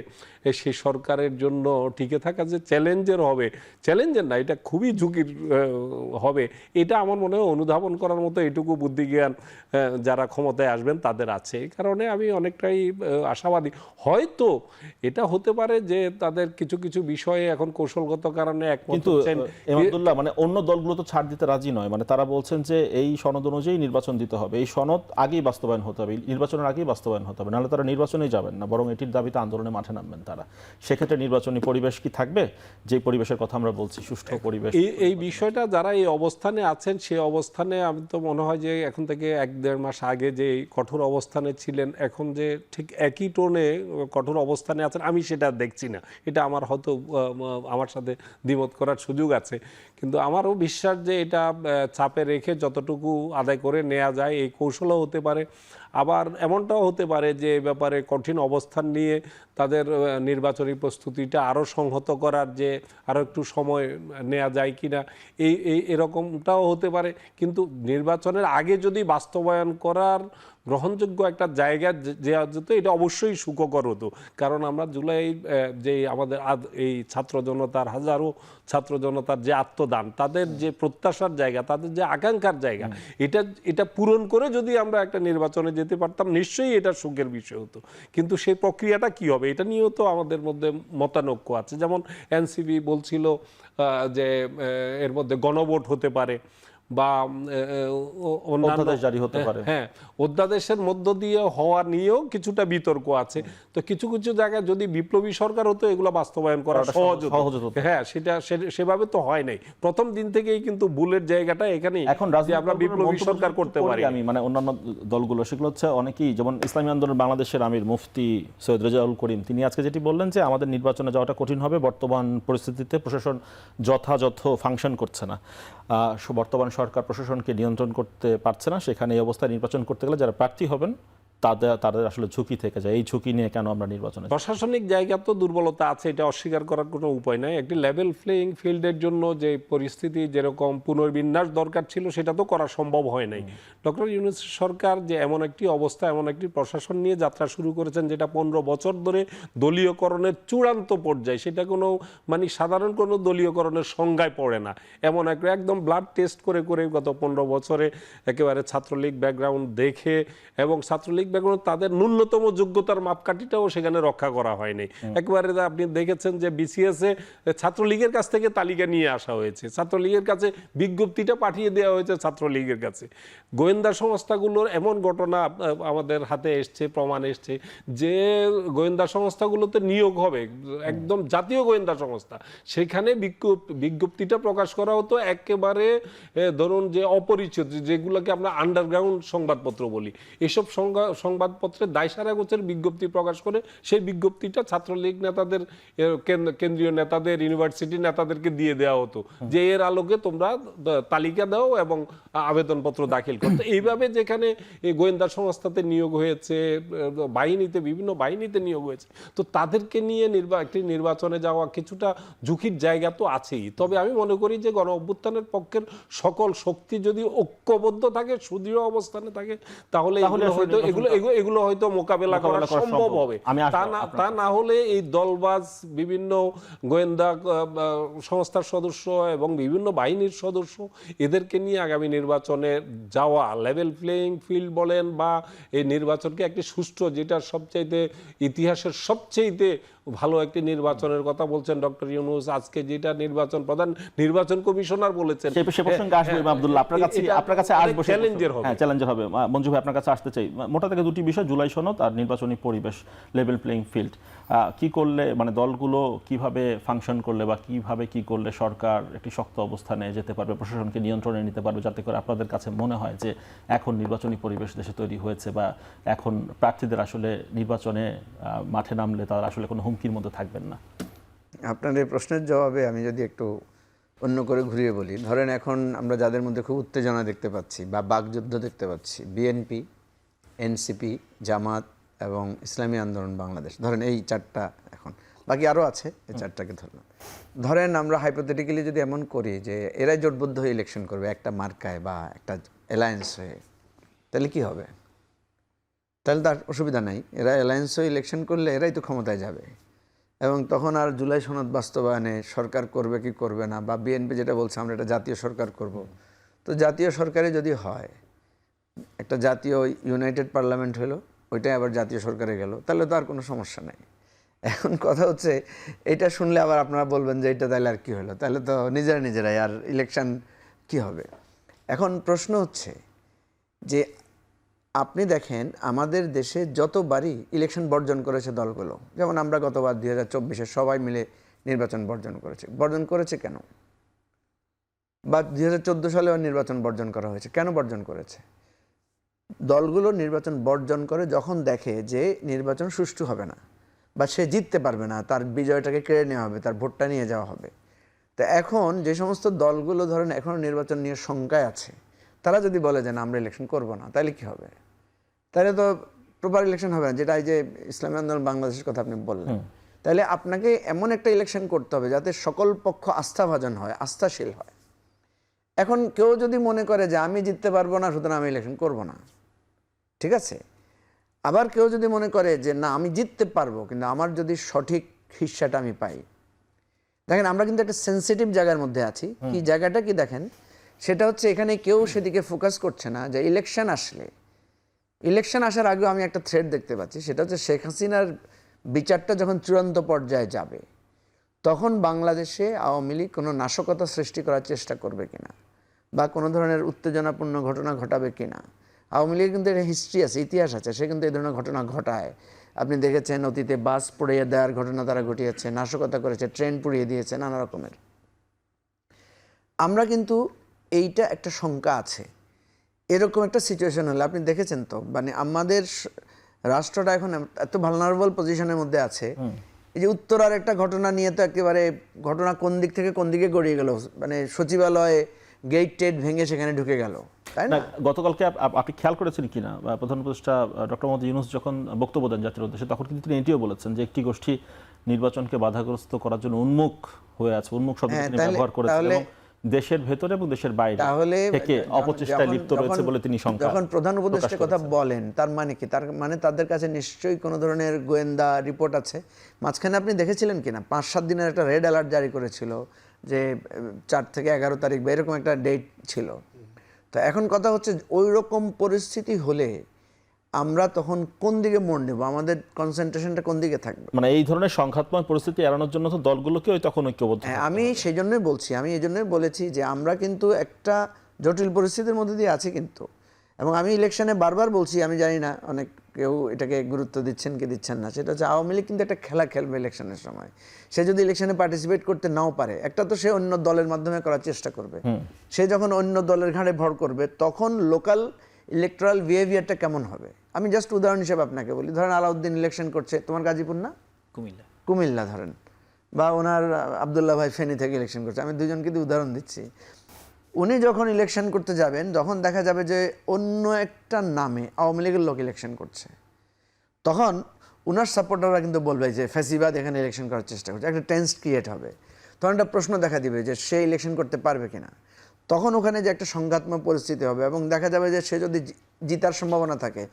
সেই সরকারের জন্য টিকে থাকা যে চ্যালেঞ্জের না, এটা খুবই ঝুঁকির হবে। এটা আমার মনে হয় অনুধাবন করার মতো এটুকু বুদ্ধিজ্ঞান যারা ক্ষমতায় আসবেন তাদের আছে। এই কারণে আমি অনেকটাই আশাবাদী। হয়তো এটা হতে পারে যে তাদের কিছু কিছু বিষয়ে এখন কৌশলগত কারণে একমত হচ্ছেন, কিন্তু মানে অন্য দলগুলো তো ছাড় দিতে রাজি নয়। মানে তারা বলছেন যে এই সনদ অনুযায়ী নির্বাচন দিতে হবে, এই সনদ আগেই বাস্তবায়ন হতে হবে, নির্বাচনের আগেই বাস্তবায়ন হতে হবে, নাহলে তারা নির্বাচনেই যাবেন না, বরং এটির দাবিতে আন্দোলনে মাঠে নামবেন তারা। সেক্ষেত্রে নির্বাচনী পরিবেশ কি থাকবে, যে পরিবেশের কথা আমরা বলছি, সুষ্ঠু পরিবেশ? এই বিষয়টা যারা এই অবস্থানে আছেন, সেই অবস্থানে আমি তো মনে হয় যে এখন থেকে 1-1.5 মাস আগে যে কঠোর অবস্থানে ছিলেন, এখন যে ঠিক একই টোনে কঠোর অবস্থানে আছেন আমি সেটা দেখছি না। এটা আমার হয়তো আমার সাথে দ্বিমত করার সুযোগ আছে, কিন্তু আমারও বিশ্বাস যে এটা চাপে রেখে যতটুকু আদায় করে নেওয়া যায় এই কৌশলও হতে পারে। আবার এমনটাও হতে পারে যে ব্যাপারে কঠিন অবস্থান নিয়ে তাদের নির্বাচনী প্রস্তুতিটা আরও সংহত করার যে আরও একটু সময় নেওয়া যায় কিনা, এরকমটাও হতে পারে। কিন্তু নির্বাচনের আগে যদি বাস্তবায়ন করার গ্রহণযোগ্য একটা জায়গা দেওয়া যেত, এটা অবশ্যই সুখকর হতো। কারণ আমরা জুলাই যে আমাদের এই ছাত্র জনতার, হাজারো ছাত্র জনতার যে আত্মদান, তাদের যে প্রত্যাশার জায়গা, তাদের যে আকাঙ্ক্ষার জায়গা, এটা পূরণ করে যদি আমরা একটা নির্বাচনে যেতে পারতাম, নিশ্চয়ই এটা সুখের বিষয় হতো। কিন্তু সেই প্রক্রিয়াটা কি হবে, এটা নিয়েও তো আমাদের মধ্যে মতানৈক্য আছে। যেমন এনসিপি বলছিল যে এর মধ্যে গণভোট হতে পারে, বা অন্যান্য অধ্যাদেশ জারি হতে পারে। হ্যাঁ, অধ্যাদেশের মধ্য দিয়ে হওয়া নিয়েও কিছুটা বিতর্ক আছে। তো কিছু কিছু জায়গায় যদি বিপ্লবী সরকার হতো এগুলো বাস্তবায়ন করা সহজ হতো। হ্যাঁ, সেটা সেভাবে তো হয় নাই। প্রথম দিন থেকেই কিন্তু ভুলের জায়গাটা এখানেই, এখন যে আমরা বিপ্লবী সরকার করতে পারি। আমি মানে অন্যান্য দলগুলো সেগুলো হচ্ছে অনেকেই, যেমন ইসলামী আন্দোলন বাংলাদেশের আমির মুফতি সৈয়দ রেজাউল করিম, তিনি আজকে যেটি বললেন যে আমাদের নির্বাচনে যাওয়াটা কঠিন হবে, বর্তমান পরিস্থিতিতে প্রশাসন যথাযথ ফাংশন করছে না, বর্তমান সরকার প্রশাসনকে নিয়ন্ত্রণ করতে পারছে না, সেখানে এই অবস্থায় নির্বাচন করতে গেলে যারা প্রার্থী হবেন তাদের আসলে ঝুঁকি থেকে যায়। এই ঝুঁকি নিয়ে কেন আমরা নির্বাচনে? প্রশাসনিক জায়গা তো দুর্বলতা আছে, এটা অস্বীকার করার কোনো উপায় নাই। একটি লেভেল প্লেইং ফিল্ডের জন্য যে পরিস্থিতি, যেরকম পুনর্বিন্যাস দরকার ছিল, সেটা তো করা সম্ভব হয় নাই। ডক্টর ইউনূস সরকার যে এমন একটি অবস্থা, এমন একটি প্রশাসন নিয়ে যাত্রা শুরু করেছেন যেটা 15 বছর ধরে দলীয়করণের চূড়ান্ত পর্যায়ে, সেটা কোনো মানে সাধারণ কোনো দলীয়করণের সংজ্ঞায় পড়ে না। এমন একদম ব্লাড টেস্ট করে করে গত 15 বছরে একেবারে ছাত্রলীগ ব্যাকগ্রাউন্ড দেখে, এবং ছাত্রলীগ তাদের ন্যূনতম যোগ্যতার মাপকাঠিটাও সেখানে রক্ষা করা হয়নি। একবারে আপনি দেখেছেন যে বিসিএস এ ছাত্রলীগের কাছ থেকে তালিকা নিয়ে আসা হয়েছে, ছাত্রলীগের কাছে বিজ্ঞপ্তিটা পাঠিয়ে দেওয়া হয়েছে ছাত্রলীগের কাছে। গোয়েন্দা সংস্থাগুলোর এমন ঘটনা আমাদের হাতে এসছে, প্রমাণ এসছে যে গোয়েন্দা সংস্থাগুলোতে নিয়োগ হবে, একদম জাতীয় গোয়েন্দা সংস্থা, সেখানে বিজ্ঞপ্তিটা প্রকাশ করা হতো একেবারে ধরুন যে অপরিচিত, যেগুলোকে আমরা আন্ডারগ্রাউন্ড সংবাদপত্র বলি, এসব সংবাদপত্রে দায়সারা গোছের বিজ্ঞপ্তি প্রকাশ করে সেই বিজ্ঞপ্তিটা ছাত্রলীগ নেতাদের, কেন্দ্রীয় নেতাদের, ইউনিভার্সিটি নেতাদেরকে দিয়ে দেওয়া হতো যে এর আলোকে তোমরা তালিকা দাও এবং আবেদনপত্র দাখিল করতে। এইভাবে যেখানে এই গোয়েন্দা সংস্থাতে নিয়োগ হয়েছে, বাহিনীতে, বিভিন্ন বাহিনীতে নিয়োগ হয়েছে, তো তাদেরকে নিয়ে একটি নির্বাচনে যাওয়া কিছুটা ঝুঁকির জায়গা তো আছেই। তবে আমি মনে করি যে গণ অভ্যুত্থানের পক্ষের সকল শক্তি যদি ঐক্যবদ্ধ থাকে, সুদৃঢ় অবস্থানে থাকে, তাহলে এগুলো হয়তো মোকাবেলা করা সম্ভব হবে। তা না হলে এই দলবাজ বিভিন্ন গোয়েন্দা সংস্থার সদস্য এবং বিভিন্ন বাহিনীর সদস্য, এদেরকে নিয়ে আগামী নির্বাচনে যাওয়া, লেভেল প্লেইং ফিল্ড বলেন বা এই নির্বাচনকে একটি সুষ্ঠু, যেটা সবচাইতে ইতিহাসের সবচাইতে ভালো একটি নির্বাচনের কথা বলছেন ডক্টর ইউনূস, আজকে যেটা নির্বাচন প্রধান নির্বাচন কমিশনার বলেছেন, সে প্রসঙ্গে আসবে আব্দুল্লাহ, আপনার কাছে আসবে, চ্যালেঞ্জের হবে। হ্যাঁ, চ্যালেঞ্জের হবে। মঞ্জু ভাই, আপনার কাছে আসতে চাই। মোটা থেকে দুটি বিষয়, জুলাই সনদ আর নির্বাচনী পরিবেশ, লেভেল প্লেইং ফিল্ড। কি করলে, মানে দলগুলো কিভাবে ফাংশন করলে বা কিভাবে কি করলে সরকার একটি শক্ত অবস্থানে যেতে পারবে, প্রশাসনকে নিয়ন্ত্রণে নিতে পারবে, যাতে করে আপনাদের কাছে মনে হয় যে এখন নির্বাচনী পরিবেশ দেশে তৈরি হয়েছে বা এখন প্রার্থীদের আসলে নির্বাচনে মাঠে নামলে তারা আসলে কোনো হুমকির মধ্যে থাকবেন না? আপনার এই প্রশ্নের জবাবে আমি যদি একটু অন্য করে ঘুরিয়ে বলি, ধরেন এখন আমরা যাদের মধ্যে খুব উত্তেজনা দেখতে পাচ্ছি বা বাকযুদ্ধ দেখতে পাচ্ছি, বিএনপি, এনসিপি, জামাত এবং ইসলামী আন্দোলন বাংলাদেশ, ধরেন এই চারটা, এখন বাকি আরও আছে, এই চারটাকে ধরলাম। ধরেন আমরা হাইপোথেটিক্যালি যদি এমন করি যে এরাই জোটবদ্ধ হয়ে ইলেকশন করবে একটা মার্কায় বা একটা অ্যালায়েন্স হয়ে, তাহলে কি হবে? তাহলে তার অসুবিধা নাই, এরা অ্যালায়েন্স হয়ে ইলেকশন করলে এরাই তো ক্ষমতায় যাবে, এবং তখন আর জুলাই সনদ বাস্তবায়নে সরকার করবে কি করবে না, বা বিএনপি যেটা বলছে আমরা এটা জাতীয় সরকার করব, তো জাতীয় সরকারে যদি হয়, একটা জাতীয় ইউনাইটেড পার্লামেন্ট হলো, ওইটাই আবার জাতীয় সরকারে গেল, তাহলে তো আর কোনো সমস্যা নাই। এখন কথা হচ্ছে, এটা শুনলে আবার আপনারা বলবেন যে এটা তাহলে আর কি হলো, তাহলে তো নিজেরাই আর ইলেকশন কি হবে। এখন প্রশ্ন হচ্ছে যে আপনি দেখেন আমাদের দেশে যতবারই ইলেকশন বর্জন করেছে দলগুলো, যেমন আমরা গতবার 2024-এ সবাই মিলে নির্বাচন বর্জন করেছে কেন? বা 2014 সালেও নির্বাচন বর্জন করা হয়েছে, কেন বর্জন করেছে? দলগুলো নির্বাচন বর্জন করে যখন দেখে যে নির্বাচন সুষ্ঠু হবে না বা সে জিততে পারবে না, তার বিজয়টাকে কেড়ে নেওয়া হবে, তার ভোটটা নিয়ে যাওয়া হবে। তো এখন যে সমস্ত দলগুলো ধরেন এখনও নির্বাচন নিয়ে শঙ্কায় আছে, তারা যদি বলে যে না আমরা ইলেকশন করব না, তাহলে কি হবে? তাহলে তো প্রপার ইলেকশন হবে না, যেটা এই যে ইসলামী আন্দোলন বাংলাদেশের কথা আপনি বললেন। তাহলে আপনাকে এমন একটা ইলেকশন করতে হবে যাতে সকল পক্ষ আস্থাভাজন হয়, আস্থাশীল হয়। এখন কেউ যদি মনে করে যে আমি জিততে পারবো না, সুতরাং আমি ইলেকশন করব না, ঠিক আছে। আবার কেউ যদি মনে করে যে না আমি জিততে পারবো, কিন্তু আমার যদি সঠিক হিস্সাটা আমি পাই। দেখেন আমরা কিন্তু একটা সেন্সিটিভ জায়গার মধ্যে আছি। কি জায়গাটা কি দেখেন, সেটা হচ্ছে এখানে কেউ সেদিকে ফোকাস করছে না যে ইলেকশন আসার আগেও আমি একটা থ্রেড দেখতে পাচ্ছি, সেটা হচ্ছে শেখ হাসিনার বিচারটা যখন চূড়ান্ত পর্যায়ে যাবে, তখন বাংলাদেশে আওয়ামী লীগ কোনো নাশকতা সৃষ্টি করার চেষ্টা করবে কিনা, বা কোনো ধরনের উত্তেজনাপূর্ণ ঘটনা ঘটাবে কিনা। আওয়ামী লীগের কিন্তু একটা হিস্ট্রি আছে, ইতিহাস আছে, সে কিন্তু এই ধরনের ঘটনা ঘটায়। আপনি দেখেছেন অতীতে বাস পুড়িয়ে দেওয়ার ঘটনা তারা ঘটিয়েছে, নাশকতা করেছে, ট্রেন পুড়িয়ে দিয়েছে, নানা রকমের। আমরা কিন্তু এইটা একটা শঙ্কা আছে, এরকম একটা সিচুয়েশন হলে আপনি দেখেছেন তো, মানে আমাদের রাষ্ট্রটা এখন এত ভালনারেবল পজিশনের মধ্যে আছে। এই যে উত্তরার একটা ঘটনা নিয়ে তো একেবারে ঘটনা কোন দিক থেকে কোন দিকে গড়িয়ে গেল, মানে সচিবালয়ে গেট টেট ভেঙে সেখানে ঢুকে গেল, তাই না? গতকালকে আপনি খেয়াল করেছেন কিনা, প্রধান উপদেষ্টা ডক্টর মোহাম্মদ ইউনূস যখন বক্তব্য দেন জাতির উদ্দেশ্যে, তখন কিন্তু তিনি এটিও বলেছেন যে একটি গোষ্ঠী নির্বাচনকে বাধাগ্রস্ত করার জন্য উন্মুখ হয়ে আছে, উন্মুখ শব্দ তিনি ব্যবহার করেছেন, এবং দেশের ভেতরে এবং দেশের বাইরে থেকে অপচেষ্টায় লিপ্ত রয়েছে বলে তিনি শঙ্কা। যখন প্রধান উপদেষ্টার কথা বলেন তার মানে কি? তার মানে তাদের কাছে নিশ্চয়ই কোনো ধরনের গোয়েন্দা রিপোর্ট আছে। মাঝখানে আপনি দেখেছিলেন কিনা 5-7 দিনের একটা রেড অ্যালার্ট জারি করেছিল, যে 4 থেকে 11 তারিখ বা এরকম একটা ডেট ছিল। তো এখন কথা হচ্ছে ওই রকম পরিস্থিতি হলে আমরা তখন কোন দিকে মোড় নেব, আমাদের কনসেন্ট্রেশনটা কোন দিকে থাকবে? মানে এই ধরনের সংঘাতময় পরিস্থিতি এড়ানোর জন্য তো দলগুলোকে তখন ঐক্যবদ্ধ। হ্যাঁ, আমি সেই জন্যই বলছি, আমি এই জন্যই বলেছি যে আমরা কিন্তু একটা জটিল পরিস্থিতির মধ্যে দিয়ে আছি কিন্তু। এবং আমি ইলেকশনে বারবার বলছি, আমি জানি না অনেক কেউ এটাকে গুরুত্ব দিচ্ছেন কি দিচ্ছেন না, সেটা হচ্ছে আওয়ামী লীগ কিন্তু একটা খেলা খেলবে ইলেকশনের সময়। সে যদি ইলেকশনে পার্টিসিপেট করতে নাও পারে, একটা তো সে অন্য দলের মাধ্যমে করার চেষ্টা করবে। সে যখন অন্য দলের ঘাড়ে ভর করবে, তখন লোকাল ইলেকট্রাল বিহেভিয়ারটা কেমন হবে? আমি জাস্ট উদাহরণ হিসেবে আপনাকে বলি, ধরেন আলাউদ্দিন ইলেকশন করছে তোমার গাজীপুর না কুমিল্লা ধরেন, বা ওনার আবদুল্লাহ ভাই ফেনী থেকে ইলেকশন করছে, আমি দুজনকে দিয়ে উদাহরণ দিচ্ছি। উনি যখন ইলেকশন করতে যাবেন, যখন দেখা যাবে যে অন্য একটা নামে আওয়ামী লীগের লোক ইলেকশন করছে, তখন উনার সাপোর্টাররা কিন্তু বলবে যে ফ্যাসিবাদ এখানে ইলেকশন করার চেষ্টা করছে, একটা টেন্স ক্রিয়েট হবে। তখন একটা প্রশ্ন দেখা দিবে যে সে ইলেকশন করতে পারবে কিনা। তখন ওখানে যে একটা সংঘাতময় পরিস্থিতি হবে, এবং দেখা যাবে যে সে যদি জিতার সম্ভাবনা থাকে,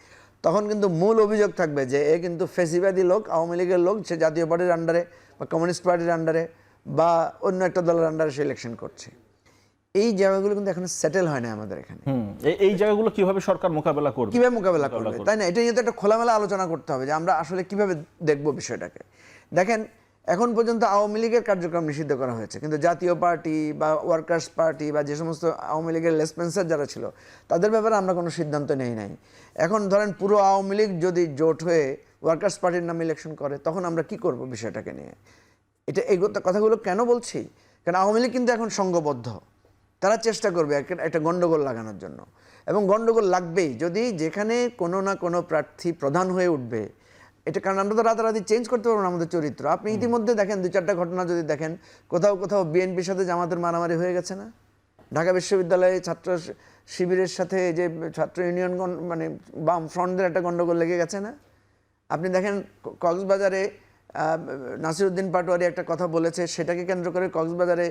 তখন কিন্তু মূল অভিযোগ থাকবে যে এ কিন্তু ফ্যাসিবাদী লোক, আওয়ামী লীগের লোক, সে জাতীয় পার্টির আন্ডারে বা কমিউনিস্ট পার্টির আন্ডারে বা অন্য একটা দলের আন্ডারে সে ইলেকশন করছে। এই জায়গাগুলো কিন্তু এখন সেটেল হয় না আমাদের এখানে। এই জায়গাগুলো কিভাবে সরকার মোকাবেলা করবে, কিভাবে মোকাবেলা করবে, তাই না? এটা নিয়ে তো একটা খোলামেলা আলোচনা করতে হবে যে আমরা আসলে কিভাবে দেখব বিষয়টাকে। দেখেন, এখন পর্যন্ত আওয়ামী লীগের কার্যক্রম নিষিদ্ধ করা হয়েছে, কিন্তু জাতীয় পার্টি বা ওয়ার্কার্স পার্টি বা যে সমস্ত আওয়ামী লীগের লেসপেন্সার যারা ছিল, তাদের ব্যাপারে আমরা কোনো সিদ্ধান্ত নেই নাই। এখন ধরেন পুরো আওয়ামী লীগ যদি জোট হয়ে ওয়ার্কার্স পার্টির নামে ইলেকশন করে, তখন আমরা কি করব বিষয়টাকে নিয়ে? এই কথাগুলো কেন বলছি? কারণ আওয়ামী লীগ কিন্তু এখন সংঘবদ্ধ, তারা চেষ্টা করবে একটা গন্ডগোল লাগানোর জন্য, এবং গন্ডগোল লাগবেই যদি যেখানে কোনো না কোনো প্রার্থী প্রধান হয়ে উঠবে। এটা কারণ আমরা তো রাতারাতি চেঞ্জ করতে পারবো না আমাদের চরিত্র। আপনি ইতিমধ্যে দেখেন 2-4টা ঘটনা যদি দেখেন, কোথাও কোথাও বিএনপির সাথে জামাতের মারামারি হয়ে গেছে না? ঢাকা বিশ্ববিদ্যালয়ে ছাত্র শিবিরের সাথে যে ছাত্র ইউনিয়ন মানে বাম ফ্রন্টদের একটা গন্ডগোল লেগে গেছে না? আপনি দেখেন কক্সবাজারে নাসিরউদ্দিন পাটোয়ারি একটা কথা বলেছে, সেটাকে কেন্দ্র করে কক্সবাজারে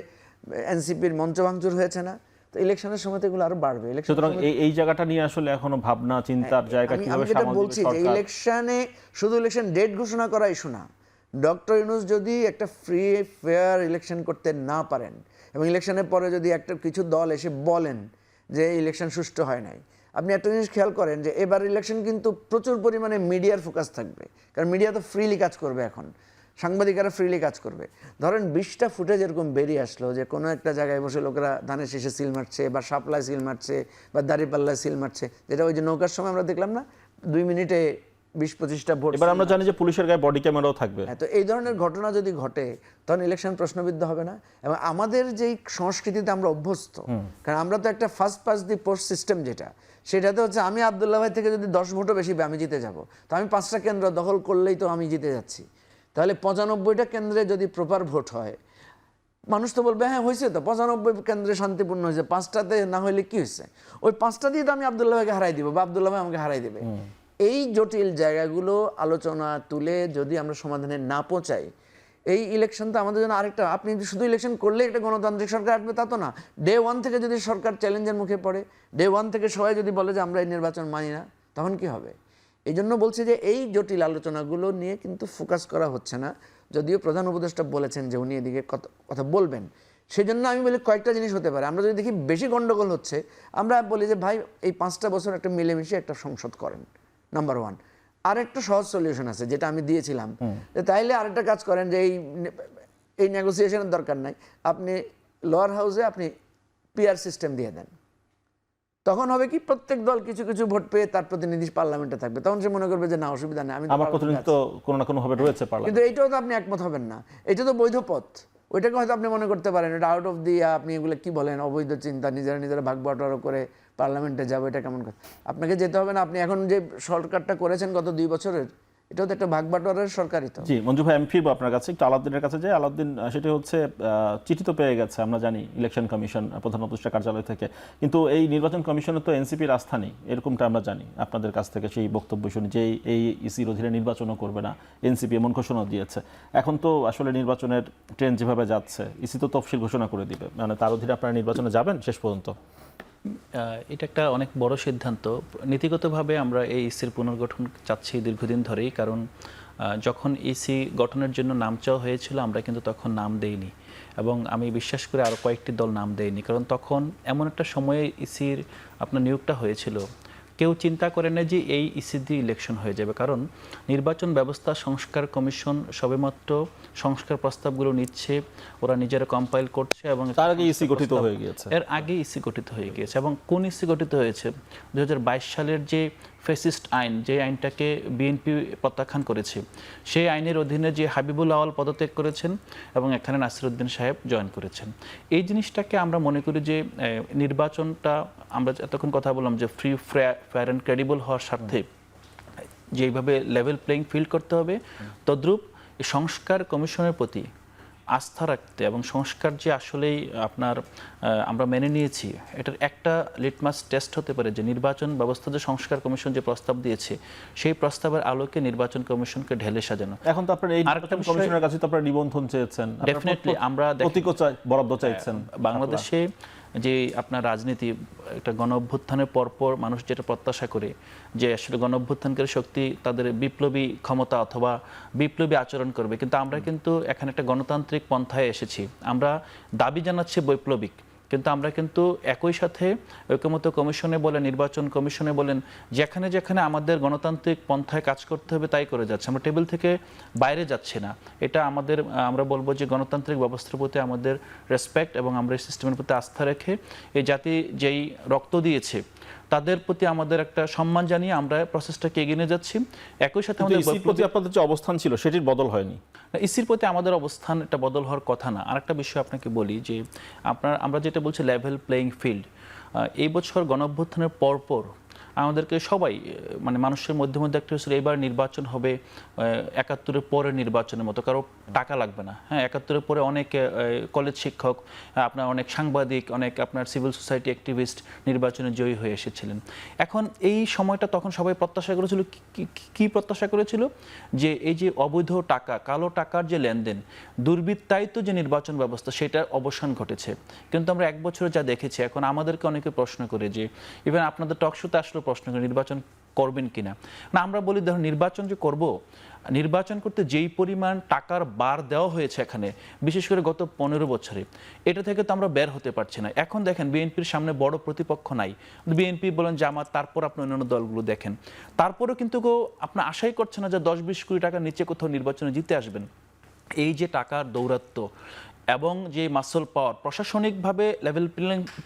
এনসিপির মঞ্চ ভাঙচুর হয়েছে না? তো ইলেকশনের সময় তো এগুলো আরো বাড়বে। সুতরাং এই জায়গাটা নিয়ে আসলে এখনো ভাবনা চিন্তার জায়গা কিভাবে সামাল বলছি যে ইলেকশনে শুধু ইলেকশন ডেট ঘোষণা করা ইস্যু না। ডক্টর ইউনূস যদি একটা ফ্রি ফেয়ার ইলেকশন করতে না পারেন, এবং ইলেকশনের পরে যদি একটা কিছু দল এসে বলেন যে ইলেকশন সুষ্ঠু হয় নাই, আপনি একটা জিনিস খেয়াল করেন যে এবার ইলেকশন কিন্তু প্রচুর পরিমাণে মিডিয়ার ফোকাস থাকবে, কারণ মিডিয়া তো ফ্রিলি কাজ করবে, এখন সাংবাদিকেরা ফ্রিলি কাজ করবে। ধরেন 20টা ফুটেজ এরকম বেরিয়ে আসলো যে কোনো একটা জায়গায় বসে লোকেরা ধানের শীষে সিল মারছে, বা শাপলায় সিল মারছে, বা দাঁড়িপাল্লায় সিল মারছে, যেটা ওই যে নৌকার সময় আমরা দেখলাম না, 2 মিনিটে 20-25টা ভোট। এবার আমরা জানি যে পুলিশের গায়ে বডি ক্যামেরাও থাকবে। তো এই ধরনের ঘটনা যদি ঘটে, তখন ইলেকশন প্রশ্নবিদ্ধ হবে না। এবং আমাদের যেই সংস্কৃতিতে আমরা অভ্যস্ত, কারণ আমরা তো একটা first pass the post system, যেটা সেটাতে হচ্ছে আমি আবদুল্লাহ ভাই থেকে যদি 10 ভোটও বেশি আমি জিতে যাব, তো আমি 5টা কেন্দ্র দখল করলেই তো আমি জিতে যাচ্ছি। তাহলে 95টা কেন্দ্রে যদি প্রপার ভোট হয়, মানুষ তো বলবে হ্যাঁ হয়েছে তো, 95 কেন্দ্রে শান্তিপূর্ণ হয়েছে, 5টাতে না হলে কি হয়েছে? ওই 5টা দিয়ে তো আমি আবদুল্লাহ ভাইকে হারাই দিব, বা আবদুল্লাহ ভাই আমাকে হারাই দেবে। এই জটিল জায়গাগুলো আলোচনা তুলে যদি আমরা সমাধানে না পৌঁছাই, এই ইলেকশন তো আমাদের জন্য আরেকটা, আপনি শুধু ইলেকশন করলে একটা গণতান্ত্রিক সরকার আসবে তা তো না। ডে 1 থেকে যদি সরকার চ্যালেঞ্জের মুখে পড়ে, ডে 1 থেকে সবাই যদি বলে যে আমরা এই নির্বাচন মানি না, তখন কি হবে? এই জন্য বলছি যে এই জটিল আলোচনাগুলো নিয়ে কিন্তু ফোকাস করা হচ্ছে না, যদিও প্রধান উপদেষ্টা বলেছেন যে উনি এদিকে কথা বলবেন। সেই জন্য আমি বলি কয়েকটা জিনিস হতে পারে। আমরা যদি দেখি বেশি গন্ডগোল হচ্ছে, আমরা বলি যে ভাই এই 5টা বছর একটা মিলেমিশে একটা সংসদ করেন, নাম্বার 1। আরেকটা সহজ সলিউশন আছে যেটা আমি দিয়েছিলাম, যে তাইলে আরেকটা কাজ করেন যে এই নেগোসিয়েশনের দরকার নাই, আপনি লোয়ার হাউসে আপনি পিআর সিস্টেম দিয়ে দেন। তখন হবে কি, প্রত্যেক দল কিছু কিছু ভোট পেয়ে তার প্রতিনিধি পার্লামেন্টে থাকবে, তখন সে মনে করবে যে না, অসুবিধা নেই, আমি তো আমার পার্লামেন্টে প্রতিনিধিত্ব কোনো না কোনো ভাবে রয়েছে আছি। পার্লামেন্টে। কিন্তু এইটাও তো আপনি একমত হবেন না, এটা তো বৈধ পথ। ওইটাকে হয়তো আপনি মনে করতে পারেন এটা আউট অফ দি, আপনি এগুলো কি বলেন, অবৈধ চিন্তা, নিজেরা ভাগ বাটোয়ারা করে পার্লামেন্টে যাবো, এটা কেমন কথা। আপনাকে যেতে হবে না, আপনি এখন যে সরকারটা করেছেন গত 2 বছরের, এটাও তো একটা ভাগ বাটোয়ারার সরকারই তো। জি মঞ্জু ভাই, আমি ফিরবো আপনার কাছে একটু আলাউদ্দিনের কাছে যাই। আলাউদ্দিন, সেটা হচ্ছে চিঠি তো পেয়ে গেছে, আমরা জানি ইলেকশন কমিশন প্রধান উপদেষ্টা কার্যালয় থেকে, কিন্তু এই নির্বাচন কমিশনে তো এনসিপির আস্থা নেই, এরকমটা আমরা জানি আপনাদের কাছ থেকে সেই বক্তব্য শুনি যে এই ইসির অধীনে নির্বাচনও করবে না, এনসিপি এমন ঘোষণা দিয়েছে। এখন তো আসলে নির্বাচনের ট্রেন্ড যেভাবে যাচ্ছে, ইসি তো তফসিল ঘোষণা করে দিবে, মানে তার অধীনে আপনারা নির্বাচনে যাবেন শেষ পর্যন্ত? এটা একটা অনেক বড় সিদ্ধান্ত। নীতিগতভাবে আমরা এই ইসির পুনর্গঠন চাচ্ছি দীর্ঘদিন ধরেই, কারণ যখন ইসি গঠনের জন্য নাম চাওয়া হয়েছিল আমরা কিন্তু তখন নাম দেইনি, এবং আমি বিশ্বাস করি আরও কয়েকটি দল নাম দেয়নি, কারণ তখন এমন একটা সময়ে ইসির আপনার নিয়োগটা হয়েছিল, কেউ চিন্তা করে না যে এই ইসি দিয়ে ইলেকশন হয়ে যাবে। কারণ নির্বাচন ব্যবস্থা সংস্কার কমিশন সবেমাত্র সংস্কার প্রস্তাবগুলো নিচ্ছে, ওরা নিজেরা কম্পাইল করছে, এবং তার আগে ইসি গঠিত হয়ে গিয়েছে। এর আগে ইসি গঠিত হয়ে গিয়েছে। এবং কোন ইসি গঠিত হয়েছে? 2022 সালের যে ফ্যাসিস্ট আইন, যে আইনটাকে বিএনপি প্রত্যাখ্যান করেছে, সেই আইনের অধীনে যে হাবিবুল আওয়াল পদত্যাগ করেছেন এবং এখানে নাসিরউদ্দিন সাহেব জয়েন করেছেন। এই জিনিসটাকে আমরা মনে করি যে নির্বাচনটা, আমরা এতক্ষণ কথা বললাম যে ফ্রি, ফেয়ার অ্যান্ড ক্রেডিবল হওয়ার স্বার্থে যেইভাবে লেভেল প্লেইং ফিল্ড করতে হবে, তদ্রূপ এই সংস্কার কমিশনের প্রতি আস্থা রাখতে, এবং সংস্কার যে আসলেই আপনার আমরা মেনে নিয়েছি, এটার একটা লিটমাস টেস্ট হতে পারে যে নির্বাচন ব্যবস্থা যে সংস্কার কমিশন যে প্রস্তাব দিয়েছে, সেই প্রস্তাবের আলোকে নির্বাচন কমিশনকে ঢেলে সাজানো। এখন তো আপনার এই নির্বাচন কমিশনের কাছে তো আপনারা নিবন্ধন চেয়েছেন, ডেফিনেটলি আমরা প্রতীকও বরাদ্দ চাইছেন। বাংলাদেশে যে আপনার রাজনীতি, একটা গণ অভ্যুত্থানের পরপর মানুষ যেটা প্রত্যাশা করে যে আসলে গণ অভ্যুত্থানকারী শক্তি তাদের বিপ্লবী ক্ষমতা অথবা বিপ্লবী আচরণ করবে, কিন্তু আমরা কিন্তু এখানে একটা গণতান্ত্রিক পন্থায় এসেছি। আমরা দাবি জানাচ্ছি বৈপ্লবিক, কিন্তু আমরা কিন্তু একই সাথে ঐকমত্য কমিশনে বলেন, নির্বাচন কমিশনে বলেন, যেখানে যেখানে আমাদের গণতান্ত্রিক পন্থায় কাজ করতে হবে তাই করে যাচ্ছে, আমরা টেবিল থেকে বাইরে যাচ্ছি না। এটা আমাদের, আমরা বলবো যে গণতান্ত্রিক ব্যবস্থার প্রতি আমাদের রেসপেক্ট, এবং আমরা এই সিস্টেমের প্রতি আস্থা রেখে এই জাতি যেই রক্ত দিয়েছে তাদের প্রতি আমাদের একটা সম্মান জানিয়ে আমরা প্রসেসটাকে এগিয়ে নিয়ে যাচ্ছি। একই সাথে আমাদের আপনাদের যে অবস্থান ছিল সেটির বদল হয়নি। ইসির প্রতি আমাদের অবস্থান এটা বদল হওয়ার কথা না। আরেকটা বিষয় আপনাকে বলি যে আমরা যেটা বলছি লেভেল প্লেইং ফিল্ড, এই বছর গণঅভ্যুত্থানের পরপর আমাদেরকে সবাই, মানে মানুষের মধ্যে মধ্যে একটা হচ্ছে এবার নির্বাচন হবে ৭১-এর পরের নির্বাচনের মতো, কারো টাকা লাগবে না। হ্যাঁ, ৭১-এর পরে অনেক কলেজ শিক্ষক, আপনার অনেক সাংবাদিক, অনেক আপনার সিভিল সোসাইটি অ্যাক্টিভিস্ট নির্বাচনে জয়ী হয়ে এসেছিলেন। এখন এই সময়টা তখন সবাই প্রত্যাশা করেছিল, কি প্রত্যাশা করেছিল? যে এই যে অবৈধ টাকা, কালো টাকার যে লেনদেন, দুর্বৃত্তায়িত যে নির্বাচন ব্যবস্থা, সেটার অবসান ঘটেছে। কিন্তু আমরা 1 বছরে যা দেখেছি, এখন আমাদেরকে অনেকে প্রশ্ন করে যে ইভেন আপনাদের টকশোতে আসলে প্রশ্ন করে নির্বাচন করবেন কিনা। না, আমরা বলি ধরুন নির্বাচন যে করব, নির্বাচন করতে যেই পরিমাণ টাকার বার দেওয়া হয়েছে এখানে, বিশেষ করে গত 15 বছরে, এটা থেকে তো আমরা বের হতে পারছি না। এখন দেখেন বিএনপির সামনে বড় প্রতিপক্ষ নাই, বিএনপি বলেন জামাত, তারপর আপনি অন্যান্য দলগুলো দেখেন, তারপরেও কিন্তু আপনার আশাই করছে না যে 10-20 কোটি টাকার নিচে কোথাও নির্বাচনে জিতে আসবেন। এই যে টাকার দৌরাত্ম্য এবং যে মাসল পাওয়ার, প্রশাসনিকভাবে লেভেল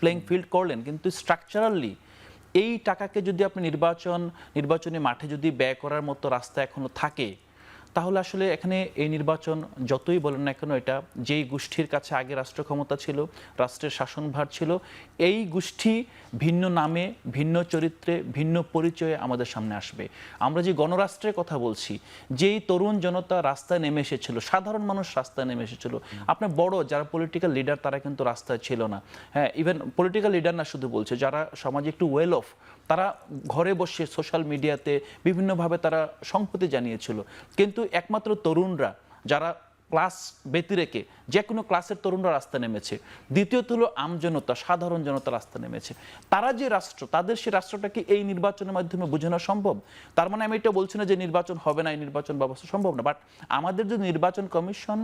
প্লেইং ফিল্ড করলেন, কিন্তু স্ট্রাকচারালি এই টাকাকে যদি আপনি নির্বাচনী মাঠে যদি ব্যয় করার মতো রাস্তা এখনো থাকে, তাহলে আসলে এখানে এই নির্বাচন যতই বলেন না কেন, এটা যেই গোষ্ঠীর কাছে আগে রাষ্ট্র ক্ষমতা ছিল, রাষ্ট্রের শাসনভার ছিল, এই গোষ্ঠী ভিন্ন নামে, ভিন্ন চরিত্রে, ভিন্ন পরিচয়ে আমাদের সামনে আসবে। আমরা যে গণরাষ্ট্রের কথা বলছি, যেই তরুণ জনতা রাস্তায় নেমে এসেছিল, সাধারণ মানুষ রাস্তায় নেমে এসেছিল, আপনার বড় যারা পলিটিক্যাল লিডার তারা কিন্তু রাস্তায় ছিল না। হ্যাঁ, ইভেন পলিটিক্যাল লিডার না শুধু বলছে, যারা সমাজে একটু ওয়েল অফ, তারা ঘরে বসে সোশ্যাল মিডিয়াতে বিভিন্নভাবে তারা সংহতি জানিয়েছিল। কিন্তু একমাত্র তরুণরা, যারা ক্লাস ব্যতি রেখে যে কোনো ক্লাসের তরুণরা রাস্তা নেমেছে। দ্বিতীয়ত হলো আমজনতা, সাধারণ জনতা রাস্তা নেমেছে। তারা যে রাষ্ট্র, তাদের সেই রাষ্ট্রটাকে এই নির্বাচনের মাধ্যমে বোঝানো সম্ভব? তার মানে আমি এটা বলছি না যে নির্বাচন হবে না, এই নির্বাচন ব্যবস্থা সম্ভব না, বাট আমাদের যে নির্বাচন কমিশন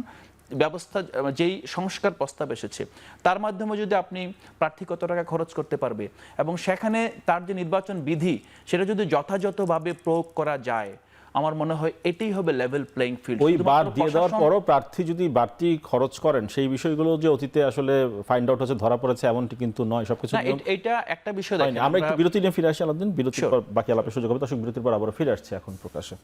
ব্যবস্থা, যেই সংস্কার প্রস্তাব এসেছে, তার মাধ্যমে যদি আপনি প্রার্থী কত টাকা খরচ করতে পারবে এবং সেখানে তার যে নির্বাচন বিধি, সেটা যদি যথাযথভাবে প্রয়োগ করা যায়, আমার মনে হয় এটাই হবে লেভেল প্লেইং ফিল্ড। ওই বার দিয়ে দেওয়ার পরও প্রার্থী যদি বাড়তি খরচ করেন, সেই বিষয়গুলো যে অতীতে আসলে ফাইন্ড আউট হচ্ছে, ধরা পড়েছে, এমনটি কিন্তু নয়। সবকিছু এটা একটা বিষয় হয়নি। আমরা একটু বিরতি নিয়ে ফিরে আসি আলাউদ্দিন, বিরতির পর বাকি আলাপের সুযোগ হবে। দর্শক, বিরতির পর আবার ফিরে আসছে এখন প্রকাশে।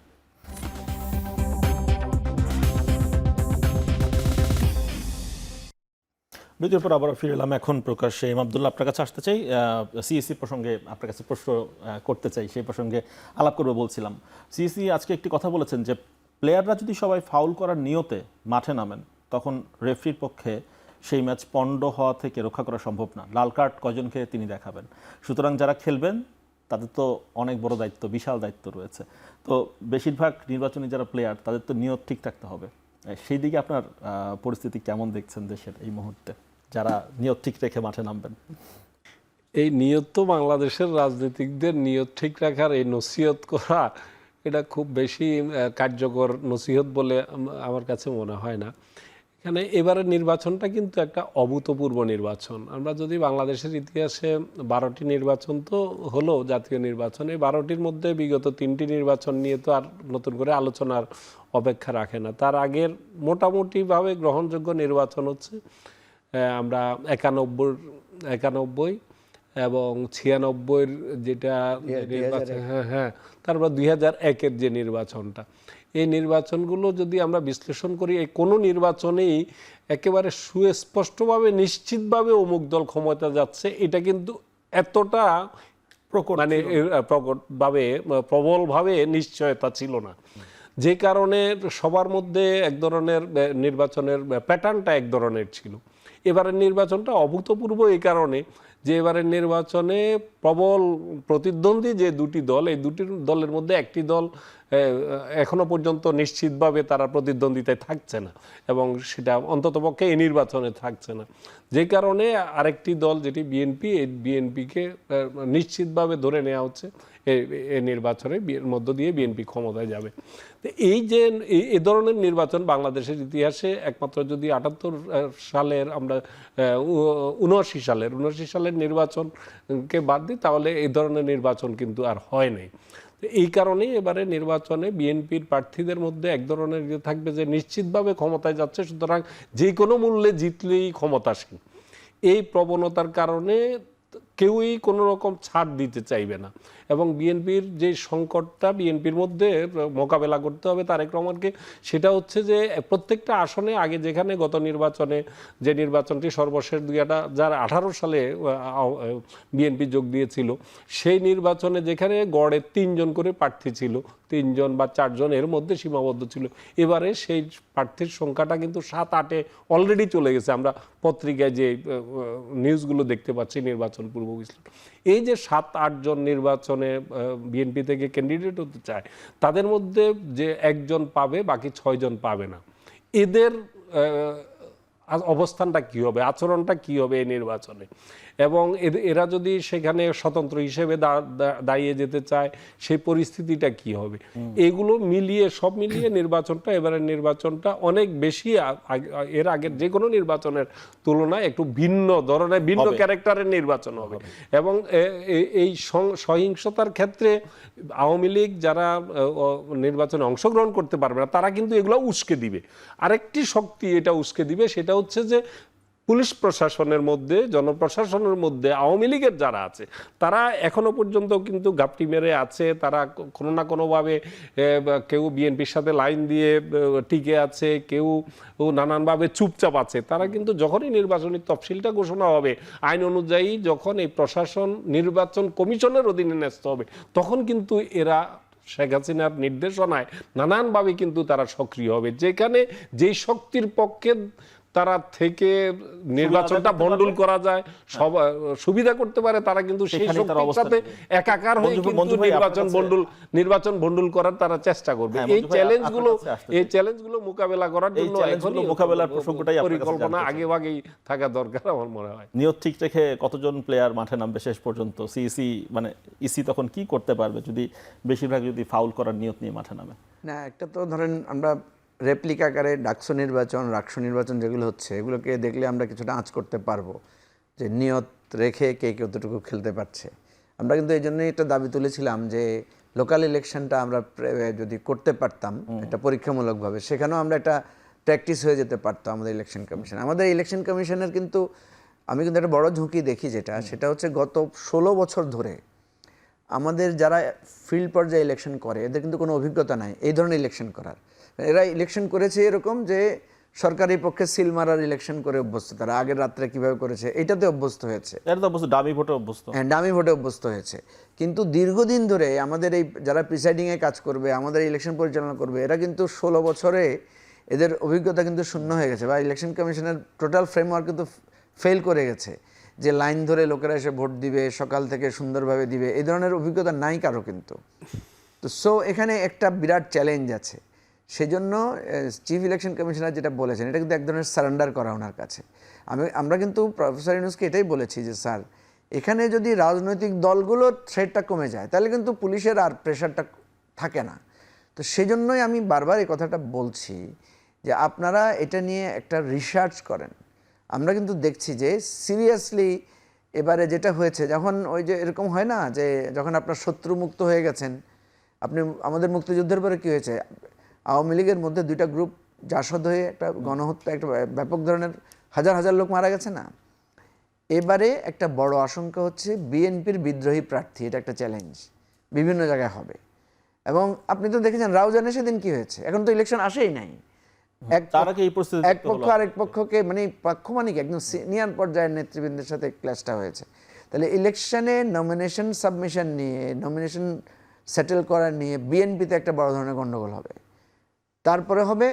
বিরতির পর আবার ফিরে এলাম এখন প্রকাশ্যে। আব্দুল্লাহ, আপনার কাছে আসতে চাই, সিএসসি প্রসঙ্গে আপনার কাছে প্রশ্ন করতে চাই, সেই প্রসঙ্গে আলাপ করবো বলছিলাম। সিএসসি আজকে একটি কথা বলেছেন যে প্লেয়াররা যদি সবাই ফাউল করার নিয়তে মাঠে নামেন, তখন রেফরির পক্ষে সেই ম্যাচ পণ্ড হওয়া থেকে রক্ষা করা সম্ভব না। লাল কার্ড কয়জনকে তিনি দেখাবেন? সুতরাং যারা খেলবেন তাদের তো অনেক বড় দায়িত্ব, বিশাল দায়িত্ব রয়েছে। তো বেশিরভাগ নির্বাচনী যারা প্লেয়ার, তাদের তো নিয়ত ঠিক রাখতে হবে। সেই দিকে আপনার পরিস্থিতি কেমন দেখছেন দেশের এই মুহূর্তে, যারা নিয়ত ঠিক রেখে মাঠে নামবেন? এই নিয়ত তো বাংলাদেশের রাজনীতিকদের নিয়ত ঠিক রাখার, এই নসিহত করা, এটা খুব বেশি কার্যকর নসিহত বলে আমার কাছে মনে হয় না। এখানে এবারের নির্বাচনটা কিন্তু একটা অভূতপূর্ব নির্বাচন। আমরা যদি বাংলাদেশের ইতিহাসে 12টি নির্বাচন তো হলো জাতীয় নির্বাচন, এই 12টির মধ্যে বিগত 3টি নির্বাচন নিয়ে তো আর নতুন করে আলোচনার অপেক্ষা রাখে না। তার আগের মোটামুটিভাবে গ্রহণযোগ্য নির্বাচন হচ্ছে আমরা 91 এবং 96 যেটা নির্বাচন, হ্যাঁ, তারপর 2001-এর যে নির্বাচনটা, এই নির্বাচনগুলো যদি আমরা বিশ্লেষণ করি, এই কোনো নির্বাচনেই একেবারে সুস্পষ্টভাবে নিশ্চিতভাবে অমুক দল ক্ষমতা যাচ্ছে এটা কিন্তু এতটা মানে প্রকটভাবে প্রবলভাবে নিশ্চয়তা ছিল না। যে কারণে সবার মধ্যে এক ধরনের নির্বাচনের প্যাটার্নটা এক ধরনের ছিল। এবারের নির্বাচনটা অভূতপূর্ব এই কারণে যে এবারের নির্বাচনে প্রবল প্রতিদ্বন্দ্বী যে দুটি দল, এই দুটি দলের মধ্যে একটি দল এখনো পর্যন্ত নিশ্চিতভাবে তারা প্রতিদ্বন্দ্বিতায় থাকছে না, এবং সেটা অন্ততপক্ষে এই নির্বাচনে থাকছে না। যে কারণে আরেকটি দল যেটি বিএনপি, এই বিএনপিকে নিশ্চিতভাবে ধরে নেওয়া হচ্ছে এই নির্বাচনে মধ্য দিয়ে বিএনপি ক্ষমতায় যাবে। তো এই যে এই ধরনের নির্বাচন বাংলাদেশের ইতিহাসে একমাত্র যদি 78 সালের আমরা 79 সালের নির্বাচনকে বাদ দিই, তাহলে এই ধরনের নির্বাচন কিন্তু আর হয় নাই। এই কারণেই এবারে নির্বাচনে বিএনপির প্রার্থীদের মধ্যে এক ধরনের থাকবে যে নিশ্চিতভাবে ক্ষমতায় যাচ্ছে, সুতরাং যে কোনো মূল্যে জিতলেই ক্ষমতাসীন। এই প্রবণতার কারণে কেউই কোনো রকম ছাড় দিতে চাইবে না, এবং বিএনপির যে সংকটটা বিএনপির মধ্যে মোকাবেলা করতে হবে তারেক রহমানকে, সেটা হচ্ছে যে প্রত্যেকটা আসনে আগে যেখানে গত নির্বাচনে যে নির্বাচনটি সর্বশেষ 2018 সালে বিএনপি যোগ দিয়েছিল, সেই নির্বাচনে যেখানে গড়ে 3 জন করে প্রার্থী ছিল, 3 জন বা 4 জন এর মধ্যে সীমাবদ্ধ ছিল, এবারে সেই প্রার্থীর সংখ্যাটা কিন্তু 7-8-এ অলরেডি চলে গেছে। আমরা পত্রিকায় যে নিউজগুলো দেখতে পাচ্ছি নির্বাচন পূর্ব বিশ্লেষণ, এই যে 7-8 জন নির্বাচনে বিএনপি থেকে ক্যান্ডিডেট হতে চায়, তাদের মধ্যে যে একজন পাবে, বাকি 6 জন পাবে না। এদের অবস্থানটা কি হবে, আচরণটা কি হবে এই নির্বাচনে, এবং এরা যদি সেখানে স্বতন্ত্র হিসেবে দাঁড়িয়ে যেতে চায়, সেই পরিস্থিতিটা কি হবে, এগুলো মিলিয়ে সব মিলিয়ে নির্বাচনটা, এবারের নির্বাচনটা অনেক বেশি এর আগের যে কোনো নির্বাচনের তুলনায় একটু ভিন্ন ধরনের, ভিন্ন ক্যারেক্টারের নির্বাচন হবে। এবং এই সহিংসতার ক্ষেত্রে আওয়ামী লীগ যারা নির্বাচনে অংশগ্রহণ করতে পারবে না, তারা কিন্তু এগুলো উস্কে দিবে। আরেকটি শক্তি এটা উস্কে দিবে, সেটা হচ্ছে যে পুলিশ প্রশাসনের মধ্যে, জনপ্রশাসনের মধ্যে আওয়ামী লীগের যারা আছে, তারা এখনো পর্যন্ত কিন্তু গাপটি মেরে আছে। তারা কোনো না কোনোভাবে কেউ বিএনপির সাথে লাইন দিয়ে টিকে আছে, কেউ নানানভাবে চুপচাপ আছে। তারা কিন্তু যখনই নির্বাচনী তফসিলটা ঘোষণা হবে, আইন অনুযায়ী যখন এই প্রশাসন নির্বাচন কমিশনের অধীনে ন্যস্ত হবে, তখন কিন্তু এরা শেখ হাসিনার নির্দেশনায় নানানভাবে কিন্তু তারা সক্রিয় হবে। যেখানে যেই শক্তির পক্ষে তারা থেকে নির্বাচনটা বন্ডল করা যায়, সব সুবিধা করতে পারে, তারা কিন্তু সেই শক্তির সাথে একাকার হয়ে নির্বাচন বন্ডল করার তারা চেষ্টা করবে। এই চ্যালেঞ্জগুলো মোকাবেলা করার জন্য মোকাবেলার প্রসঙ্গটাই পরিকল্পনা আগেভাগেই থাকা দরকার আমার মনে হয়। নিয়ত ঠিক রেখে কতজন প্লেয়ার মাঠে নামবে শেষ পর্যন্ত? সিইসি মানে ইসি তখন কি করতে পারবে যদি বেশিরভাগ যদি ফাউল করার নিয়ত নিয়ে মাঠে নামে? না, একটা তো ধরেন আমরা রেপ্লিকা আকারে ডাকসু নির্বাচন, রাকসু নির্বাচন যেগুলো হচ্ছে, এগুলোকে দেখলে আমরা কিছুটা আঁচ করতে পারবো যে নিয়ত রেখে কে কতটুকু খেলতে পারছে। আমরা কিন্তু এই জন্যই একটা দাবি তুলেছিলাম যে লোকাল ইলেকশনটা আমরা যদি করতে পারতাম এটা পরীক্ষামূলকভাবে, সেখানেও আমরা একটা প্র্যাকটিস হয়ে যেতে পারতো আমাদের ইলেকশন কমিশন। আমাদের ইলেকশন কমিশনের কিন্তু আমি কিন্তু একটা বড় ঝুঁকি দেখি, সেটা হচ্ছে গত 16 বছর ধরে আমাদের যারা ফিল্ড পর্যায়ে ইলেকশন করে এদের কিন্তু কোনো অভিজ্ঞতা নাই এই ধরনের ইলেকশন করার। এরা ইলেকশন করেছে এরকম যে সরকারি পক্ষে সিল মারার ইলেকশন করে অভ্যস্ত, তারা আগের রাত্রে কিভাবে করেছে এটাতে অভ্যস্ত হয়েছে, এটা তো অবশ্য ডামি ভোটে অভ্যস্ত। হ্যাঁ, ডামি ভোটে অভ্যস্ত হয়েছে। কিন্তু দীর্ঘদিন ধরে আমাদের এই যারা প্রিসাইডিংয়ে কাজ করবে, আমাদের ইলেকশন পরিচালনা করবে, এরা কিন্তু 16 বছরে এদের অভিজ্ঞতা কিন্তু শূন্য হয়ে গেছে, বা ইলেকশন কমিশনের টোটাল ফ্রেমওয়ার্ক কিন্তু ফেল করে গেছে, যে লাইন ধরে লোকেরা এসে ভোট দিবে, সকাল থেকে সুন্দরভাবে দিবে, এই ধরনের অভিজ্ঞতা নাই কারো কিন্তু। তো এখানে একটা বিরাট চ্যালেঞ্জ আছে। সেজন্য চিফ ইলেকশন কমিশনার যেটা বলেছেন এটা কিন্তু এক ধরনের সারেন্ডার করা ওনার কাছে। আমরা কিন্তু প্রফেসর ইউনূসকে এটাই বলেছি যে স্যার, এখানে যদি রাজনৈতিক দলগুলোর থ্রেটটা কমে যায় তাহলে কিন্তু পুলিশের আর প্রেশারটা থাকে না। তো সেজন্যই আমি বারবার এই কথাটা বলছি যে আপনারা এটা নিয়ে একটা রিসার্চ করেন। আমরা কিন্তু দেখছি যে সিরিয়াসলি এবারে যেটা হয়েছে, যখন ওই যে এরকম হয় না যে যখন আপনার শত্রু মুক্ত হয়ে গেছেন, আপনি আমাদের মুক্তিযুদ্ধের পরে কী হয়েছে, আওয়ামী লীগের মধ্যে দুইটা গ্রুপ জাসদ হয়ে একটা গণহত্যা, একটা ব্যাপক ধরনের হাজার হাজার লোক মারা গেছে না। এবারে একটা বড় আশঙ্কা হচ্ছে বিএনপির বিদ্রোহী প্রার্থী, এটা একটা চ্যালেঞ্জ বিভিন্ন জায়গায় হবে। এবং আপনি তো দেখেছেন রাউজানে সেদিন কি হয়েছে, এখন তো ইলেকশন আসেই নাই, এক পক্ষ আরেক পক্ষকে মানে পাক্ষমানিক একদম সিনিয়র পর্যায়ের নেতৃবৃন্দের সাথে ক্লাসটা হয়েছে। তাহলে ইলেকশনে নমিনেশন সাবমিশন নিয়ে, নমিনেশন সেটেল করার নিয়ে বিএনপিতে একটা বড় ধরনের গণ্ডগোল হবে। তারপরে হবে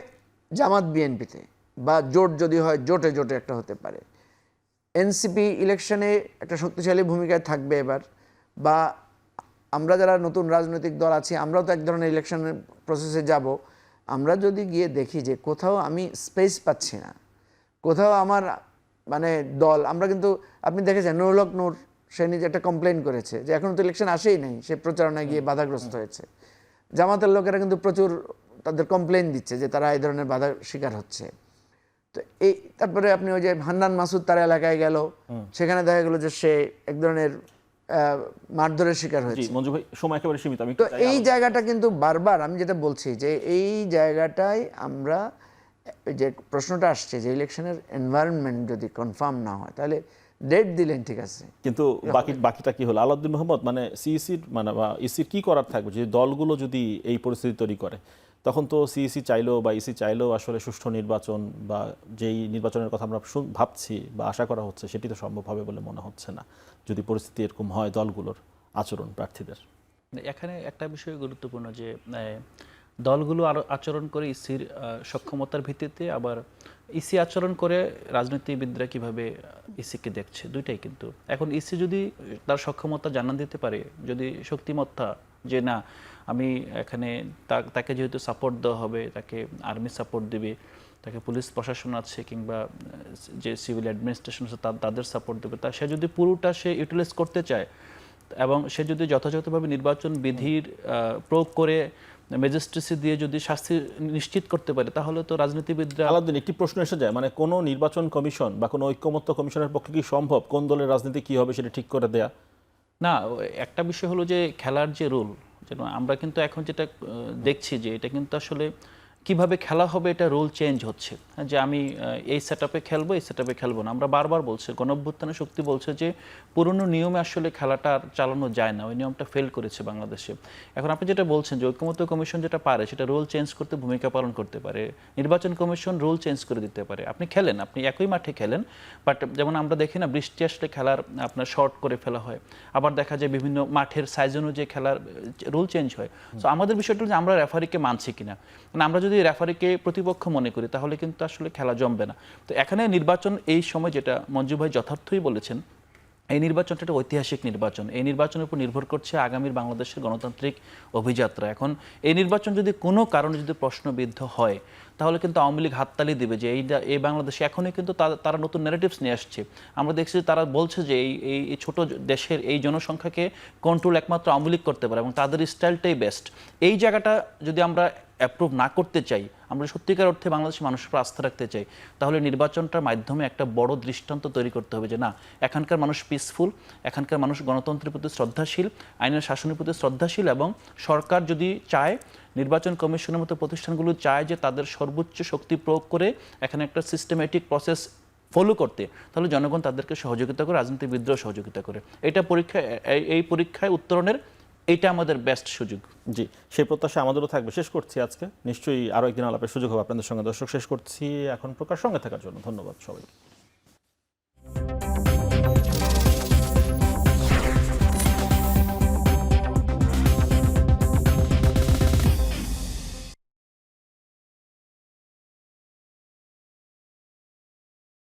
জামাত বিএনপিতে, বা জোট যদি হয় জোটে জোটে একটা হতে পারে। এনসিপি ইলেকশনে একটা শক্তিশালী ভূমিকায় থাকবে এবার, বা আমরা যারা নতুন রাজনৈতিক দল আছি আমরাও তো এক ধরনের ইলেকশনের প্রসেসে যাব। আমরা যদি গিয়ে দেখি যে কোথাও আমি স্পেস পাচ্ছি না, কোথাও আমার মানে দল, আমরা কিন্তু আপনি দেখেছেন নুরুল হক নূর সে নিজে একটা কমপ্লেন করেছে যে এখন তো ইলেকশন আসেই নাই, সে প্রচারণায় গিয়ে বাধাগ্রস্ত হয়েছে। জামাতের লোকেরা কিন্তু প্রচুর তাদের কমপ্লেন দিচ্ছে যে তারা এই ধরনের বাধার শিকার হচ্ছে। তো এই তারপরে আপনি ওই যে হান্নান মাসুদ তার এলাকায় গেল, সেখানে দেখা গেল যে সে এক ধরনের মারধরের শিকার হয়েছে। মঞ্জু ভাই, সময় একেবারে সীমিত। তো এই জায়গাটা কিন্তু বারবার আমি যেটা বলছি যে এই জায়গাটায় আমরা যে প্রশ্নটা আসছে যে ইলেকশনের এনভায়রনমেন্ট যদি কনফার্ম না হয় তাহলে ডেট দিলেন ঠিক আছে, কিন্তু বাকিটা কি হলো আলাউদ্দিন মোহাম্মদ, মানে সিইসির মানে বা ইসির কি করার থাকবে যদি দলগুলো যদি এই পরিস্থিতি তৈরি করে, তখন তো সিইসি চাইলেও বা ইসি চাইলেও আসলে সুষ্ঠু নির্বাচন বা যেই নির্বাচনের কথা আমরা ভাবছি বা আশা করা হচ্ছে সেটি তো সম্ভব হবে বলে মনে হচ্ছে না, যদি পরিস্থিতি এরকম হয় দলগুলোর আচরণ প্রার্থীদের। এখানে একটা বিষয় গুরুত্বপূর্ণ যে দলগুলো আচরণ করে ইসির সক্ষমতার ভিত্তিতে, আবার ইসি আচরণ করে রাজনীতিবিদরা কিভাবে ইসিকে দেখছে, দুইটাই কিন্তু। এখন ইসি যদি তার সক্ষমতা জানান দিতে পারে, যদি শক্তিমত্তা যে না আমি এখানে তাকে যেহেতু সাপোর্ট দেওয়া হবে, তাকে আর্মি সাপোর্ট দেবে, তাকে পুলিশ প্রশাসন আছে কিংবা যে সিভিল অ্যাডমিনিস্ট্রেশন আছে তাদের সাপোর্ট দেবে, তা সে যদি পুরোটা সে ইউটিলাইজ করতে চায় এবং সে যদি যথাযথভাবে নির্বাচন বিধির প্রয়োগ করে ম্যাজিস্ট্রেসি দিয়ে যদি শাস্তি নিশ্চিত করতে পারে, তাহলে তো রাজনীতিবিদরা। আলাউদ্দিন, একটি প্রশ্ন এসে যায়, মানে কোনো নির্বাচন কমিশন বা কোনো ঐক্যমত্য কমিশনের পক্ষে কি সম্ভব কোন দলের রাজনীতি কি হবে সেটা ঠিক করে দেয়া? না, একটা বিষয় হলো যে খেলার যে রুল, যেন আমরা কিন্তু এখন যেটা দেখছি যে এটা কিন্তু আসলে কিভাবে খেলা হবে এটা রুল চেঞ্জ হচ্ছে, যে আমি এই সেটআপে খেলবো, এই সেটআপে খেলবো না। আমরা বারবার বলছি, গণঅভ্যুত্থানের শক্তি বলছে যে পুরনো নিয়মে আসলে খেলাটা আর চালানো যায় না, ওই নিয়মটা ফেল করেছে বাংলাদেশে। এখন আপনি যেটা বলছেন যে ঐক্যমত্য কমিশন যেটা পারে সেটা রুল চেঞ্জ করতে ভূমিকা পালন করতে পারে, নির্বাচন কমিশন রুল চেঞ্জ করে দিতে পারে। আপনি খেলেন, আপনি একই মাঠে খেলেন, বাট যেমন আমরা দেখি না বৃষ্টি আসলে খেলার আপনার শর্ট করে ফেলা হয়, আবার দেখা যায় বিভিন্ন মাঠের সাইজ অনুযায়ী খেলার রুল চেঞ্জ হয়। সো আমাদের বিষয়টা যে আমরা রেফারিকে মানছি কিনা, মানে আমরা যদি রেফারিকে প্রতিপক্ষ মনে করি তাহলে কিন্তু আসলে খেলা জমবে না। তো এখানে নির্বাচন এই সময় যেটা মঞ্জু ভাই যথার্থই বলেছেন, এই নির্বাচনটা একটা ঐতিহাসিক নির্বাচন, এই নির্বাচনের উপর নির্ভর করছে আগামীর বাংলাদেশের গণতান্ত্রিক অভিযাত্রা। এখন এই নির্বাচন যদি কোনো কারণে যদি প্রশ্নবিদ্ধ হয় তাহলে কিন্তু আওয়ামী লীগ হাততালি দেবে যে এই বাংলাদেশে এখনই কিন্তু তারা নতুন ন্যারেটিভস নিয়ে আসছে। আমরা দেখছি যে তারা বলছে যে এই ছোট দেশের এই জনসংখ্যাকে কন্ট্রোল একমাত্র আওয়ামী লীগ করতে পারে এবং তাদের স্টাইলটাই বেস্ট। এই জায়গাটা যদি আমরা অ্যাপ্রুভ না করতে চাই, আমরা সত্যিকার অর্থে বাংলাদেশের মানুষের উপর আস্থা রাখতে চাই, তাহলে নির্বাচনটার মাধ্যমে একটা বড় দৃষ্টান্ত তৈরি করতে হবে যে না, এখানকার মানুষ পিসফুল, এখানকার মানুষ গণতন্ত্রের প্রতি শ্রদ্ধাশীল, আইনের শাসনের প্রতি শ্রদ্ধাশীল, এবং সরকার যদি চায়, নির্বাচন কমিশনের মতো প্রতিষ্ঠানগুলো চায় যে তাদের সর্বোচ্চ শক্তি প্রয়োগ করে এখানে একটা সিস্টেমেটিক প্রসেস ফলো করতে, তাহলে জনগণ তাদেরকে সহযোগিতা করে, রাজনীতিবিদরাও সহযোগিতা করে। এটা এই পরীক্ষায় উত্তরণের এইটা আমাদের বেস্ট সুযোগ। জি, সেই প্রত্যাশা আমাদেরও থাকবে। শেষ করছি আজকে, নিশ্চয়ই আরও একদিন আলাপের সুযোগ হবে আপনাদের সঙ্গে। দর্শক, শেষ করছি এখন প্রকাশ। সঙ্গে থাকার জন্য ধন্যবাদ সবাইকে।